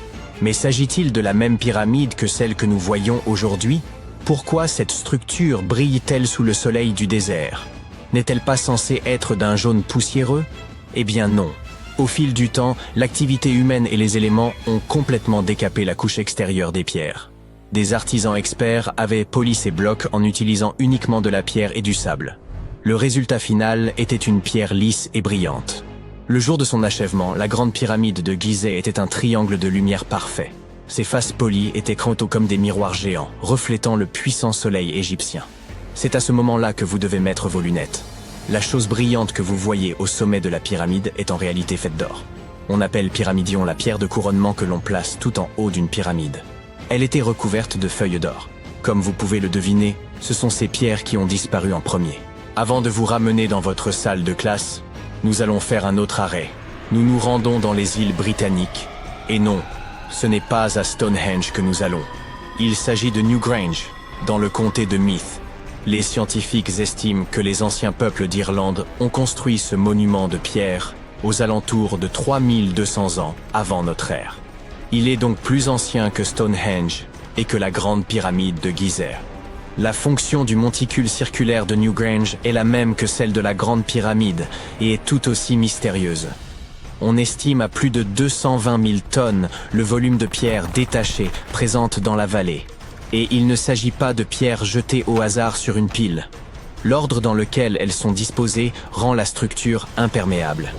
Mais s'agit-il de la même pyramide que celle que nous voyons aujourd'hui? Pourquoi cette structure brille-t-elle sous le soleil du désert? N'est-elle pas censée être d'un jaune poussiéreux? Eh bien non. Au fil du temps, l'activité humaine et les éléments ont complètement décapé la couche extérieure des pierres. Des artisans experts avaient poli ces blocs en utilisant uniquement de la pierre et du sable. Le résultat final était une pierre lisse et brillante. Le jour de son achèvement, la grande pyramide de Gizeh était un triangle de lumière parfait. Ses faces polies étaient crantaux comme des miroirs géants, reflétant le puissant soleil égyptien. C'est à ce moment-là que vous devez mettre vos lunettes. La chose brillante que vous voyez au sommet de la pyramide est en réalité faite d'or. On appelle pyramidion la pierre de couronnement que l'on place tout en haut d'une pyramide. Elle était recouverte de feuilles d'or. Comme vous pouvez le deviner, ce sont ces pierres qui ont disparu en premier. Avant de vous ramener dans votre salle de classe, nous allons faire un autre arrêt. Nous nous rendons dans les îles britanniques. Et non, ce n'est pas à Stonehenge que nous allons. Il s'agit de Newgrange, dans le comté de Meath. Les scientifiques estiment que les anciens peuples d'Irlande ont construit ce monument de pierre aux alentours de 3200 ans avant notre ère. Il est donc plus ancien que Stonehenge et que la grande pyramide de Gizeh. La fonction du monticule circulaire de Newgrange est la même que celle de la grande pyramide et est tout aussi mystérieuse. On estime à plus de 220 000 tonnes le volume de pierres détachées présentes dans la vallée. Et il ne s'agit pas de pierres jetées au hasard sur une pile. L'ordre dans lequel elles sont disposées rend la structure imperméable.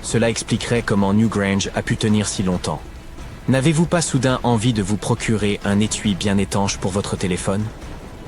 Cela expliquerait comment Newgrange a pu tenir si longtemps. N'avez-vous pas soudain envie de vous procurer un étui bien étanche pour votre téléphone?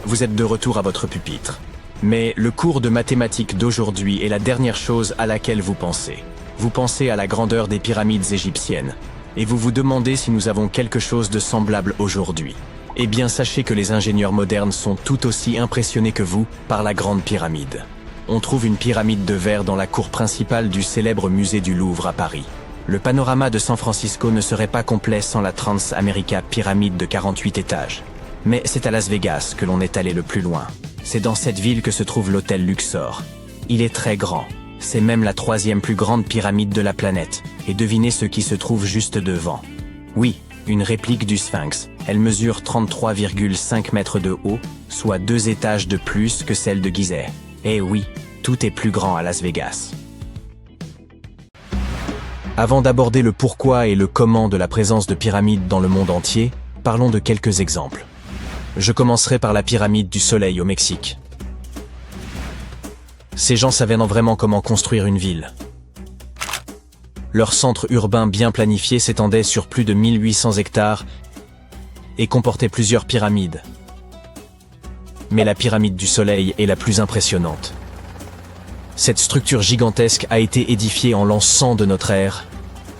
Vous êtes de retour à votre pupitre. Mais le cours de mathématiques d'aujourd'hui est la dernière chose à laquelle vous pensez. Vous pensez à la grandeur des pyramides égyptiennes. Et vous vous demandez si nous avons quelque chose de semblable aujourd'hui. Eh bien, sachez que les ingénieurs modernes sont tout aussi impressionnés que vous par la grande pyramide. On trouve une pyramide de verre dans la cour principale du célèbre musée du Louvre à Paris. Le panorama de San Francisco ne serait pas complet sans la Trans-America pyramide de 48 étages. Mais c'est à Las Vegas que l'on est allé le plus loin. C'est dans cette ville que se trouve l'hôtel Luxor. Il est très grand. C'est même la 3e plus grande pyramide de la planète. Et devinez ce qui se trouve juste devant. Oui, une réplique du Sphinx. Elle mesure 33,5 mètres de haut, soit 2 étages de plus que celle de Gizeh. Eh oui, tout est plus grand à Las Vegas. Avant d'aborder le pourquoi et le comment de la présence de pyramides dans le monde entier, parlons de quelques exemples. Je commencerai par la pyramide du Soleil au Mexique. Ces gens savaient vraiment comment construire une ville. Leur centre urbain bien planifié s'étendait sur plus de 1800 hectares et comportait plusieurs pyramides. Mais la pyramide du Soleil est la plus impressionnante. Cette structure gigantesque a été édifiée en l'an 100 de notre ère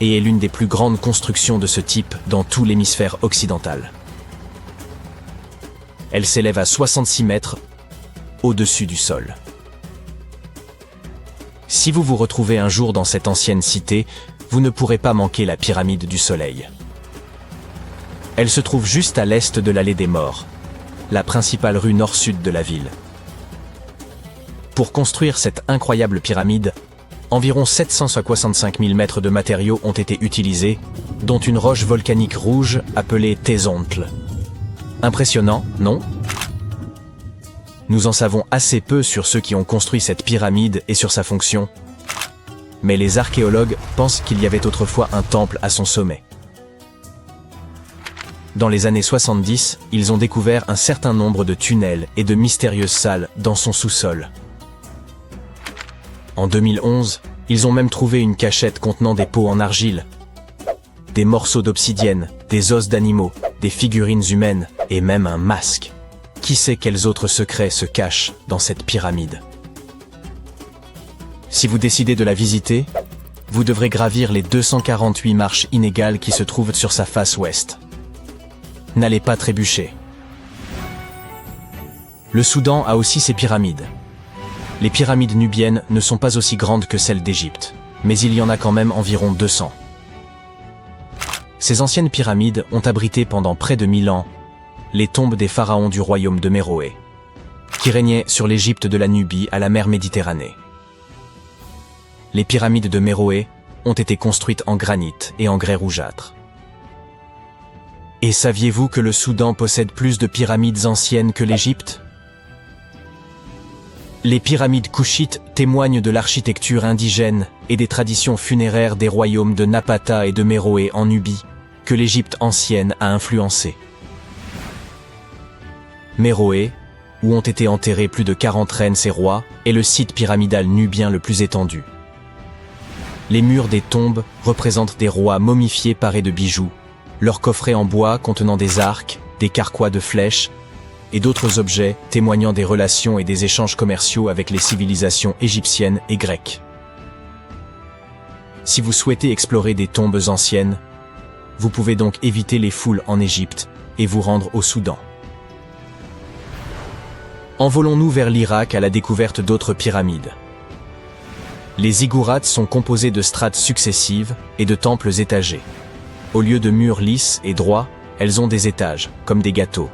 et est l'une des plus grandes constructions de ce type dans tout l'hémisphère occidental. Elle s'élève à 66 mètres au-dessus du sol. Si vous vous retrouvez un jour dans cette ancienne cité, vous ne pourrez pas manquer la pyramide du Soleil. Elle se trouve juste à l'est de l'allée des Morts, la principale rue nord-sud de la ville. Pour construire cette incroyable pyramide, environ 765 000 mètres de matériaux ont été utilisés, dont une roche volcanique rouge appelée Tézontl. Impressionnant, non ? Nous en savons assez peu sur ceux qui ont construit cette pyramide et sur sa fonction. Mais les archéologues pensent qu'il y avait autrefois un temple à son sommet. Dans les années 70, ils ont découvert un certain nombre de tunnels et de mystérieuses salles dans son sous-sol. En 2011, ils ont même trouvé une cachette contenant des pots en argile, des morceaux d'obsidienne, des os d'animaux, des figurines humaines et même un masque. Qui sait quels autres secrets se cachent dans cette pyramide? Si vous décidez de la visiter, vous devrez gravir les 248 marches inégales qui se trouvent sur sa face ouest. N'allez pas trébucher. Le Soudan a aussi ses pyramides. Les pyramides nubiennes ne sont pas aussi grandes que celles d'Égypte, mais il y en a quand même environ 200. Ces anciennes pyramides ont abrité pendant près de 1000 ans les tombes des pharaons du royaume de Méroé, qui régnaient sur l'Égypte de la Nubie à la mer Méditerranée. Les pyramides de Méroé ont été construites en granit et en grès rougeâtre. Et saviez-vous que le Soudan possède plus de pyramides anciennes que l'Égypte? Les pyramides couchites témoignent de l'architecture indigène et des traditions funéraires des royaumes de Napata et de Méroé en Nubie, que l'Égypte ancienne a influencé. Méroé, où ont été enterrés plus de 40 reines et rois, est le site pyramidal nubien le plus étendu. Les murs des tombes représentent des rois momifiés parés de bijoux, leurs coffrets en bois contenant des arcs, des carquois de flèches et d'autres objets témoignant des relations et des échanges commerciaux avec les civilisations égyptiennes et grecques. Si vous souhaitez explorer des tombes anciennes, vous pouvez donc éviter les foules en Égypte et vous rendre au Soudan. Envolons-nous vers l'Irak à la découverte d'autres pyramides. Les ziggourats sont composés de strates successives et de temples étagés. Au lieu de murs lisses et droits, elles ont des étages, comme des gâteaux,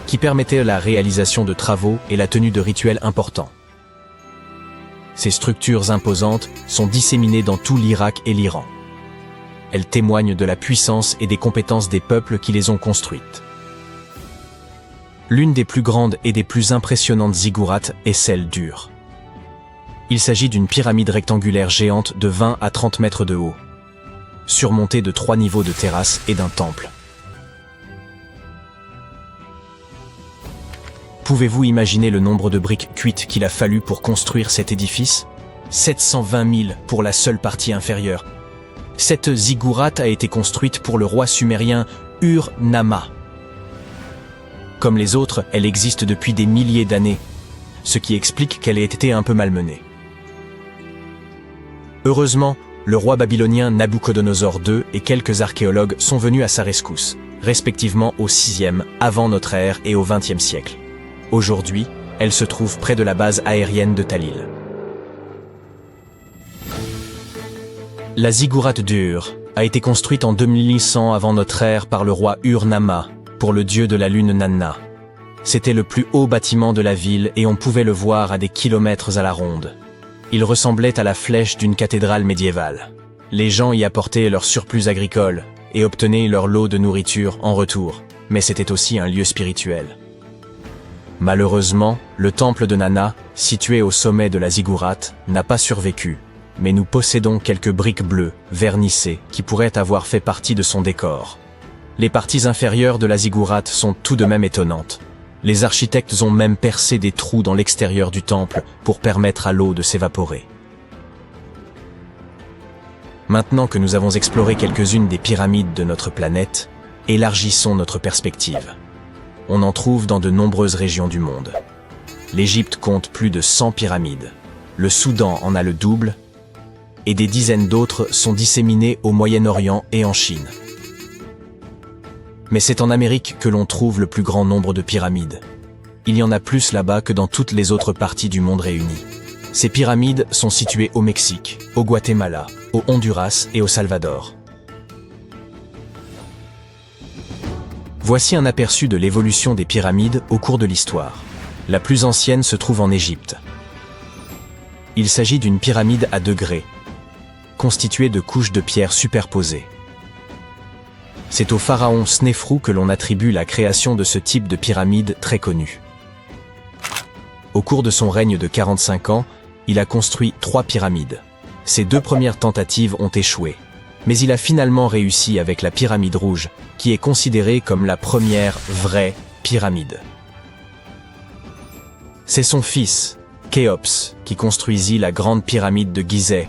qui permettaient la réalisation de travaux et la tenue de rituels importants. Ces structures imposantes sont disséminées dans tout l'Irak et l'Iran. Elles témoignent de la puissance et des compétences des peuples qui les ont construites. L'une des plus grandes et des plus impressionnantes ziggourats est celle d'Ur. Il s'agit d'une pyramide rectangulaire géante de 20 à 30 mètres de haut, surmontée de 3 niveaux de terrasse et d'un temple. Pouvez-vous imaginer le nombre de briques cuites qu'il a fallu pour construire cet édifice? 720 000 pour la seule partie inférieure. Cette ziggourate a été construite pour le roi sumérien Ur-Nama. Comme les autres, elle existe depuis des milliers d'années, ce qui explique qu'elle ait été un peu malmenée. Heureusement, le roi babylonien Nabuchodonosor II et quelques archéologues sont venus à sa rescousse, respectivement au 6e avant notre ère et au 20e siècle. Aujourd'hui, elle se trouve près de la base aérienne de Talil. La ziggourate d'Ur a été construite en 2100 avant notre ère par le roi Ur-Nama pour le dieu de la lune Nanna. C'était le plus haut bâtiment de la ville et on pouvait le voir à des kilomètres à la ronde. Il ressemblait à la flèche d'une cathédrale médiévale. Les gens y apportaient leur surplus agricole et obtenaient leur lot de nourriture en retour, mais c'était aussi un lieu spirituel. Malheureusement, le temple de Nanna, situé au sommet de la ziggourate, n'a pas survécu, mais nous possédons quelques briques bleues, vernissées, qui pourraient avoir fait partie de son décor. Les parties inférieures de la ziggourate sont tout de même étonnantes. Les architectes ont même percé des trous dans l'extérieur du temple pour permettre à l'eau de s'évaporer. Maintenant que nous avons exploré quelques-unes des pyramides de notre planète, élargissons notre perspective. On en trouve dans de nombreuses régions du monde. L'Égypte compte plus de 100 pyramides. Le Soudan en a le double, et des dizaines d'autres sont disséminées au Moyen-Orient et en Chine. Mais c'est en Amérique que l'on trouve le plus grand nombre de pyramides. Il y en a plus là-bas que dans toutes les autres parties du monde réunies. Ces pyramides sont situées au Mexique, au Guatemala, au Honduras et au Salvador. Voici un aperçu de l'évolution des pyramides au cours de l'histoire. La plus ancienne se trouve en Égypte. Il s'agit d'une pyramide à degrés, constituée de couches de pierres superposées. C'est au pharaon Snéfrou que l'on attribue la création de ce type de pyramide très connu. Au cours de son règne de 45 ans, il a construit 3 pyramides. Ses 2 premières tentatives ont échoué, mais il a finalement réussi avec la pyramide rouge, qui est considérée comme la première vraie pyramide. C'est son fils, Khéops, qui construisit la grande pyramide de Gizeh,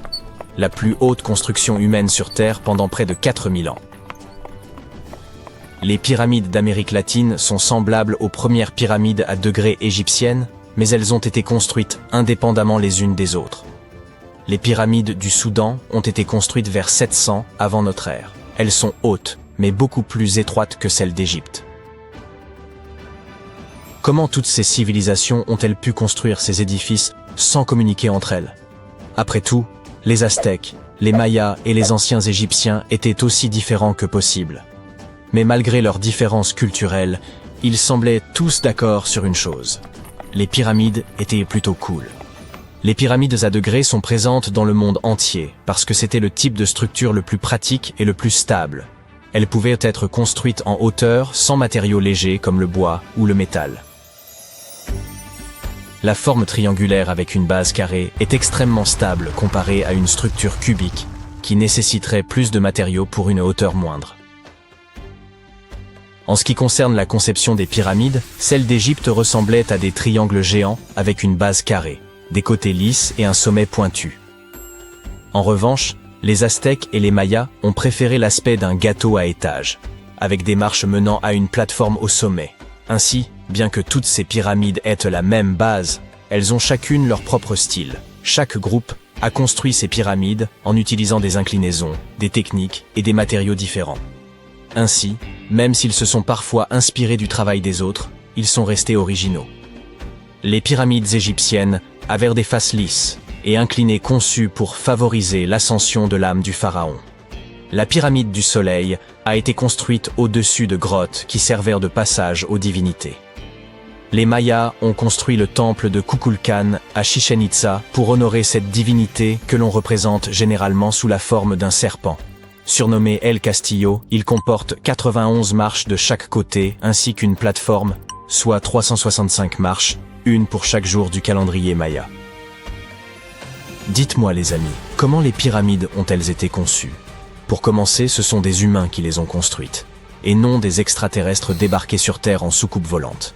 la plus haute construction humaine sur Terre pendant près de 4000 ans. Les pyramides d'Amérique latine sont semblables aux premières pyramides à degrés égyptiennes, mais elles ont été construites indépendamment les unes des autres. Les pyramides du Soudan ont été construites vers 700 avant notre ère. Elles sont hautes, mais beaucoup plus étroites que celles d'Égypte. Comment toutes ces civilisations ont-elles pu construire ces édifices sans communiquer entre elles? Après tout, les Aztèques, les Mayas et les anciens Égyptiens étaient aussi différents que possible. Mais malgré leurs différences culturelles, ils semblaient tous d'accord sur une chose. Les pyramides étaient plutôt cool. Les pyramides à degrés sont présentes dans le monde entier parce que c'était le type de structure le plus pratique et le plus stable. Elles pouvaient être construites en hauteur sans matériaux légers comme le bois ou le métal. La forme triangulaire avec une base carrée est extrêmement stable comparée à une structure cubique qui nécessiterait plus de matériaux pour une hauteur moindre. En ce qui concerne la conception des pyramides, celle d'Égypte ressemblait à des triangles géants avec une base carrée, des côtés lisses et un sommet pointu. En revanche, les Aztèques et les Mayas ont préféré l'aspect d'un gâteau à étages, avec des marches menant à une plateforme au sommet. Ainsi, bien que toutes ces pyramides aient la même base, elles ont chacune leur propre style. Chaque groupe a construit ces pyramides en utilisant des inclinaisons, des techniques et des matériaux différents. Ainsi, même s'ils se sont parfois inspirés du travail des autres, ils sont restés originaux. Les pyramides égyptiennes avaient des faces lisses et inclinées conçues pour favoriser l'ascension de l'âme du pharaon. La pyramide du soleil a été construite au-dessus de grottes qui servirent de passage aux divinités. Les Mayas ont construit le temple de Kukulkan à Chichén Itzá pour honorer cette divinité que l'on représente généralement sous la forme d'un serpent. Surnommé El Castillo, il comporte 91 marches de chaque côté ainsi qu'une plateforme, soit 365 marches, une pour chaque jour du calendrier maya. Dites-moi les amis, comment les pyramides ont-elles été conçues? Pour commencer, ce sont des humains qui les ont construites, et non des extraterrestres débarqués sur Terre en soucoupe volante.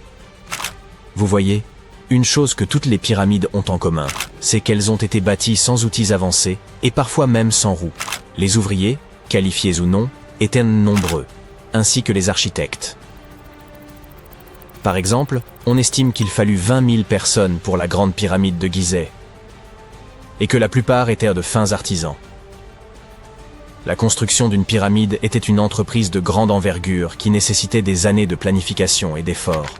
Vous voyez, une chose que toutes les pyramides ont en commun, c'est qu'elles ont été bâties sans outils avancés, et parfois même sans roues. Les ouvriers, qualifiés ou non, étaient nombreux, ainsi que les architectes. Par exemple, on estime qu'il fallut 20 000 personnes pour la grande pyramide de Gizeh, et que la plupart étaient de fins artisans. La construction d'une pyramide était une entreprise de grande envergure qui nécessitait des années de planification et d'efforts.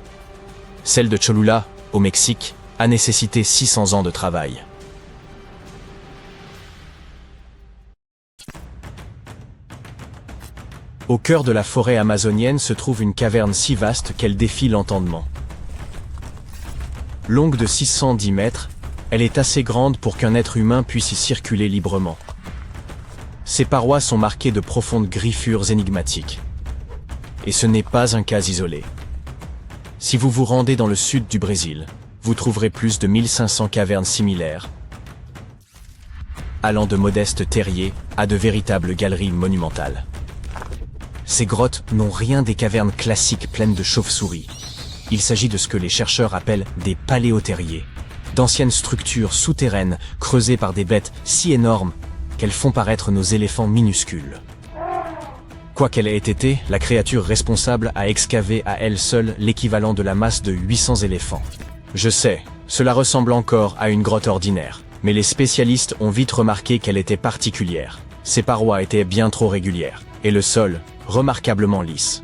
Celle de Cholula, au Mexique, a nécessité 600 ans de travail. Au cœur de la forêt amazonienne se trouve une caverne si vaste qu'elle défie l'entendement. Longue de 610 mètres, elle est assez grande pour qu'un être humain puisse y circuler librement. Ses parois sont marquées de profondes griffures énigmatiques. Et ce n'est pas un cas isolé. Si vous vous rendez dans le sud du Brésil, vous trouverez plus de 1500 cavernes similaires, allant de modestes terriers à de véritables galeries monumentales. Ces grottes n'ont rien des cavernes classiques pleines de chauves-souris. Il s'agit de ce que les chercheurs appellent des paléothériers, d'anciennes structures souterraines creusées par des bêtes si énormes qu'elles font paraître nos éléphants minuscules. Quoi qu'elle ait été, la créature responsable a excavé à elle seule l'équivalent de la masse de 800 éléphants. Je sais, cela ressemble encore à une grotte ordinaire, mais les spécialistes ont vite remarqué qu'elle était particulière. Ses parois étaient bien trop régulières, et le sol, remarquablement lisse.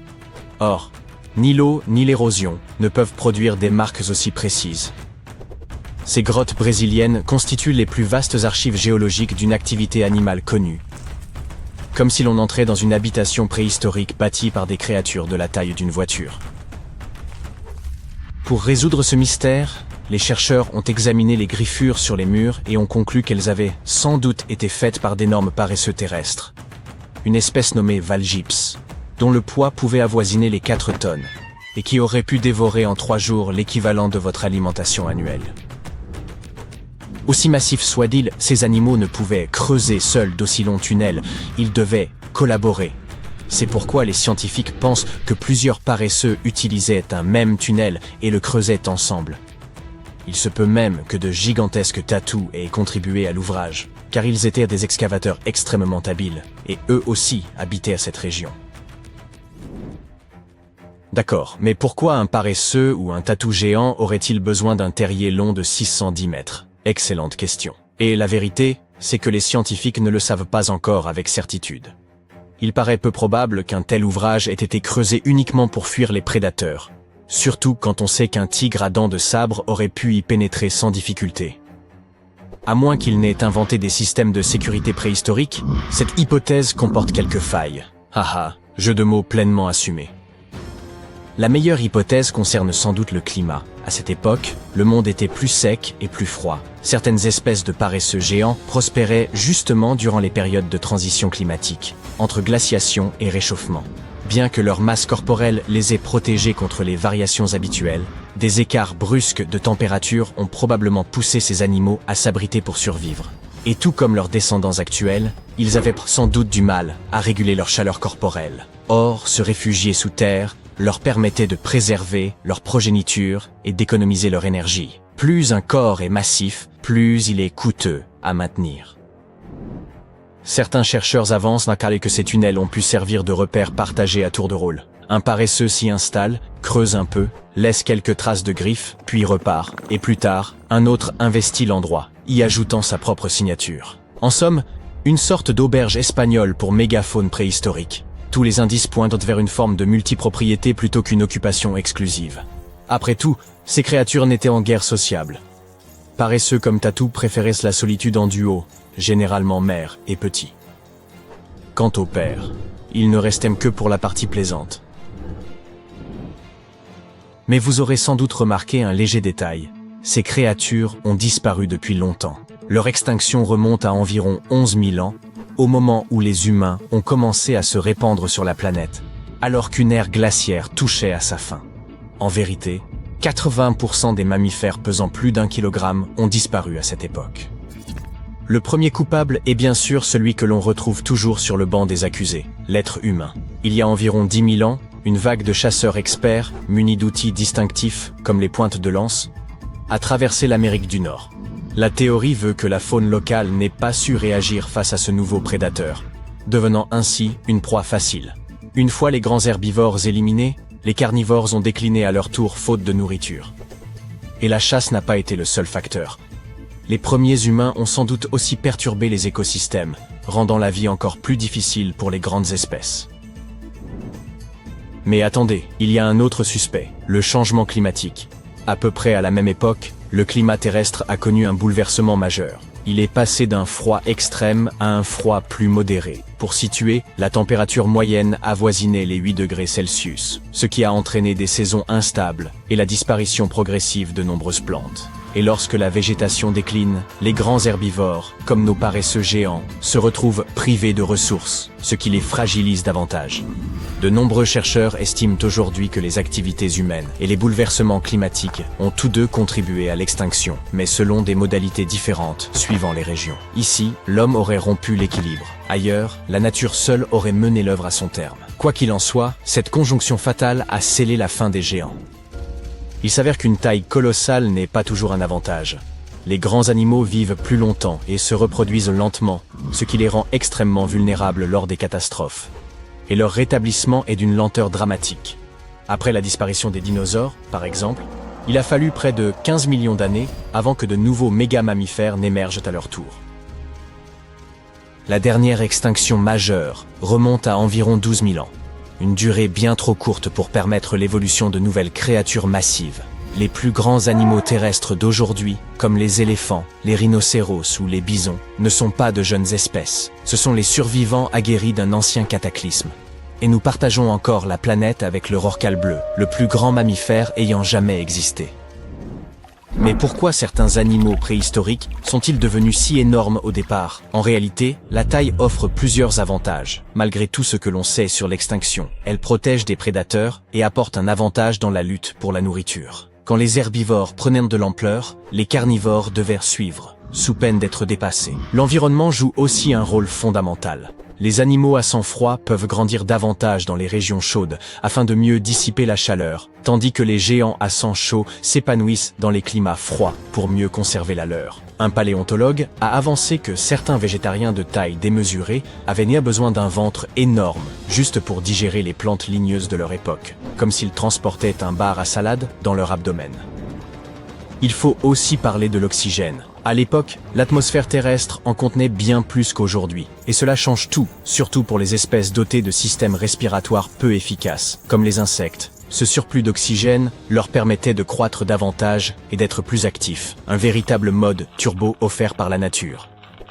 Or, ni l'eau ni l'érosion ne peuvent produire des marques aussi précises. Ces grottes brésiliennes constituent les plus vastes archives géologiques d'une activité animale connue. Comme si l'on entrait dans une habitation préhistorique bâtie par des créatures de la taille d'une voiture. Pour résoudre ce mystère, les chercheurs ont examiné les griffures sur les murs et ont conclu qu'elles avaient sans doute été faites par d'énormes paresseux terrestres. Une espèce nommée Valgyps, dont le poids pouvait avoisiner les 4 tonnes, et qui aurait pu dévorer en 3 jours l'équivalent de votre alimentation annuelle. Aussi massifs soient-ils, ces animaux ne pouvaient creuser seuls d'aussi longs tunnels, ils devaient collaborer. C'est pourquoi les scientifiques pensent que plusieurs paresseux utilisaient un même tunnel et le creusaient ensemble. Il se peut même que de gigantesques tatous aient contribué à l'ouvrage, car ils étaient des excavateurs extrêmement habiles, et eux aussi habitaient à cette région. D'accord, mais pourquoi un paresseux ou un tatou géant aurait-il besoin d'un terrier long de 610 mètres? Excellente question. Et la vérité, c'est que les scientifiques ne le savent pas encore avec certitude. Il paraît peu probable qu'un tel ouvrage ait été creusé uniquement pour fuir les prédateurs, surtout quand on sait qu'un tigre à dents de sabre aurait pu y pénétrer sans difficulté. À moins qu'il n'ait inventé des systèmes de sécurité préhistoriques, cette hypothèse comporte quelques failles. Haha, jeu de mots pleinement assumé. La meilleure hypothèse concerne sans doute le climat. À cette époque, le monde était plus sec et plus froid. Certaines espèces de paresseux géants prospéraient justement durant les périodes de transition climatique, entre glaciation et réchauffement. Bien que leur masse corporelle les ait protégés contre les variations habituelles, des écarts brusques de température ont probablement poussé ces animaux à s'abriter pour survivre. Et tout comme leurs descendants actuels, ils avaient sans doute du mal à réguler leur chaleur corporelle. Or, se réfugier sous terre leur permettait de préserver leur progéniture et d'économiser leur énergie. Plus un corps est massif, plus il est coûteux à maintenir. Certains chercheurs avancent que ces tunnels ont pu servir de repères partagés à tour de rôle. Un paresseux s'y installe, creuse un peu, laisse quelques traces de griffes, puis repart, et plus tard, un autre investit l'endroit, y ajoutant sa propre signature. En somme, une sorte d'auberge espagnole pour mégafaune préhistorique. Tous les indices pointent vers une forme de multipropriété plutôt qu'une occupation exclusive. Après tout, ces créatures n'étaient en guère sociables. Paresseux comme Tatou préféraient la solitude en duo, généralement mère et petit. Quant au père, il ne restait que pour la partie plaisante. Mais vous aurez sans doute remarqué un léger détail. Ces créatures ont disparu depuis longtemps. Leur extinction remonte à environ 11 000 ans, au moment où les humains ont commencé à se répandre sur la planète, alors qu'une ère glaciaire touchait à sa fin. En vérité, 80% des mammifères pesant plus d'1 kilogramme ont disparu à cette époque. Le premier coupable est bien sûr celui que l'on retrouve toujours sur le banc des accusés, l'être humain. Il y a environ 10 000 ans, une vague de chasseurs experts, munis d'outils distinctifs, comme les pointes de lance, a traversé l'Amérique du Nord. La théorie veut que la faune locale n'ait pas su réagir face à ce nouveau prédateur, devenant ainsi une proie facile. Une fois les grands herbivores éliminés, les carnivores ont décliné à leur tour faute de nourriture. Et la chasse n'a pas été le seul facteur. Les premiers humains ont sans doute aussi perturbé les écosystèmes, rendant la vie encore plus difficile pour les grandes espèces. Mais attendez, il y a un autre suspect, le changement climatique. À peu près à la même époque, le climat terrestre a connu un bouleversement majeur. Il est passé d'un froid extrême à un froid plus modéré. Pour situer, la température moyenne avoisinait les 8 degrés Celsius, ce qui a entraîné des saisons instables et la disparition progressive de nombreuses plantes. Et lorsque la végétation décline, les grands herbivores, comme nos paresseux géants, se retrouvent privés de ressources, ce qui les fragilise davantage. De nombreux chercheurs estiment aujourd'hui que les activités humaines et les bouleversements climatiques ont tous deux contribué à l'extinction, mais selon des modalités différentes suivant les régions. Ici, l'homme aurait rompu l'équilibre. Ailleurs, la nature seule aurait mené l'œuvre à son terme. Quoi qu'il en soit, cette conjonction fatale a scellé la fin des géants. Il s'avère qu'une taille colossale n'est pas toujours un avantage. Les grands animaux vivent plus longtemps et se reproduisent lentement, ce qui les rend extrêmement vulnérables lors des catastrophes. Et leur rétablissement est d'une lenteur dramatique. Après la disparition des dinosaures, par exemple, il a fallu près de 15 millions d'années avant que de nouveaux méga-mammifères n'émergent à leur tour. La dernière extinction majeure remonte à environ 12 000 ans. Une durée bien trop courte pour permettre l'évolution de nouvelles créatures massives. Les plus grands animaux terrestres d'aujourd'hui, comme les éléphants, les rhinocéros ou les bisons, ne sont pas de jeunes espèces. Ce sont les survivants aguerris d'un ancien cataclysme. Et nous partageons encore la planète avec le rorqual bleu, le plus grand mammifère ayant jamais existé. Mais pourquoi certains animaux préhistoriques sont-ils devenus si énormes au départ? En réalité, la taille offre plusieurs avantages. Malgré tout ce que l'on sait sur l'extinction, elle protège des prédateurs et apporte un avantage dans la lutte pour la nourriture. Quand les herbivores prenaient de l'ampleur, les carnivores devaient suivre, sous peine d'être dépassés. L'environnement joue aussi un rôle fondamental. Les animaux à sang froid peuvent grandir davantage dans les régions chaudes afin de mieux dissiper la chaleur, tandis que les géants à sang chaud s'épanouissent dans les climats froids pour mieux conserver la leur. Un paléontologue a avancé que certains végétariens de taille démesurée avaient né besoin d'un ventre énorme juste pour digérer les plantes ligneuses de leur époque, comme s'ils transportaient un bar à salade dans leur abdomen. Il faut aussi parler de l'oxygène. À l'époque, l'atmosphère terrestre en contenait bien plus qu'aujourd'hui. Et cela change tout, surtout pour les espèces dotées de systèmes respiratoires peu efficaces, comme les insectes. Ce surplus d'oxygène leur permettait de croître davantage et d'être plus actifs, un véritable mode turbo offert par la nature.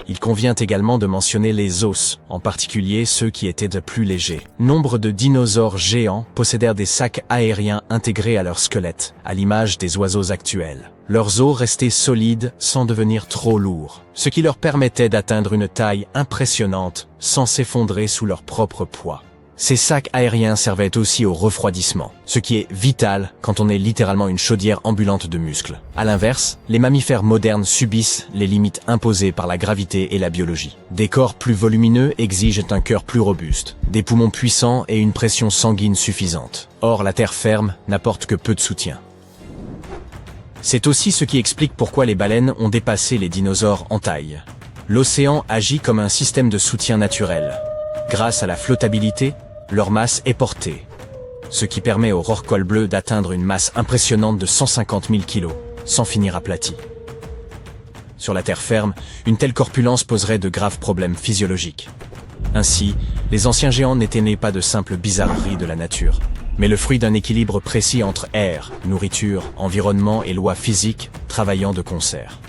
Il convient également de mentionner les os, en particulier ceux qui étaient de plus légers. Nombre de dinosaures géants possédèrent des sacs aériens intégrés à leur squelette, à l'image des oiseaux actuels. Leurs os restaient solides sans devenir trop lourds, ce qui leur permettait d'atteindre une taille impressionnante sans s'effondrer sous leur propre poids. Ces sacs aériens servaient aussi au refroidissement, ce qui est vital quand on est littéralement une chaudière ambulante de muscles. À l'inverse, les mammifères modernes subissent les limites imposées par la gravité et la biologie. Des corps plus volumineux exigent un cœur plus robuste, des poumons puissants et une pression sanguine suffisante. Or, la terre ferme n'apporte que peu de soutien. C'est aussi ce qui explique pourquoi les baleines ont dépassé les dinosaures en taille. L'océan agit comme un système de soutien naturel. Grâce à la flottabilité, leur masse est portée, ce qui permet au rorqual bleu d'atteindre une masse impressionnante de 150 000 kg, sans finir aplati. Sur la terre ferme, une telle corpulence poserait de graves problèmes physiologiques. Ainsi, les anciens géants n'étaient nés pas de simples bizarreries de la nature, mais le fruit d'un équilibre précis entre air, nourriture, environnement et lois physiques travaillant de concert.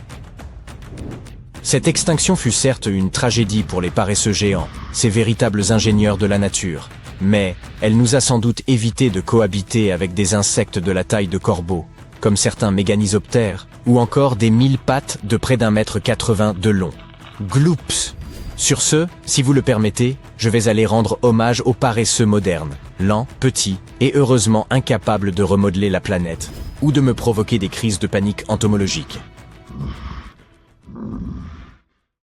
Cette extinction fut certes une tragédie pour les paresseux géants, ces véritables ingénieurs de la nature, mais elle nous a sans doute évité de cohabiter avec des insectes de la taille de corbeaux, comme certains méganisoptères, ou encore des 1000 pattes de près d'1,80 m de long. Gloops! Sur ce, si vous le permettez, je vais aller rendre hommage aux paresseux modernes, lents, petits et heureusement incapables de remodeler la planète, ou de me provoquer des crises de panique entomologique.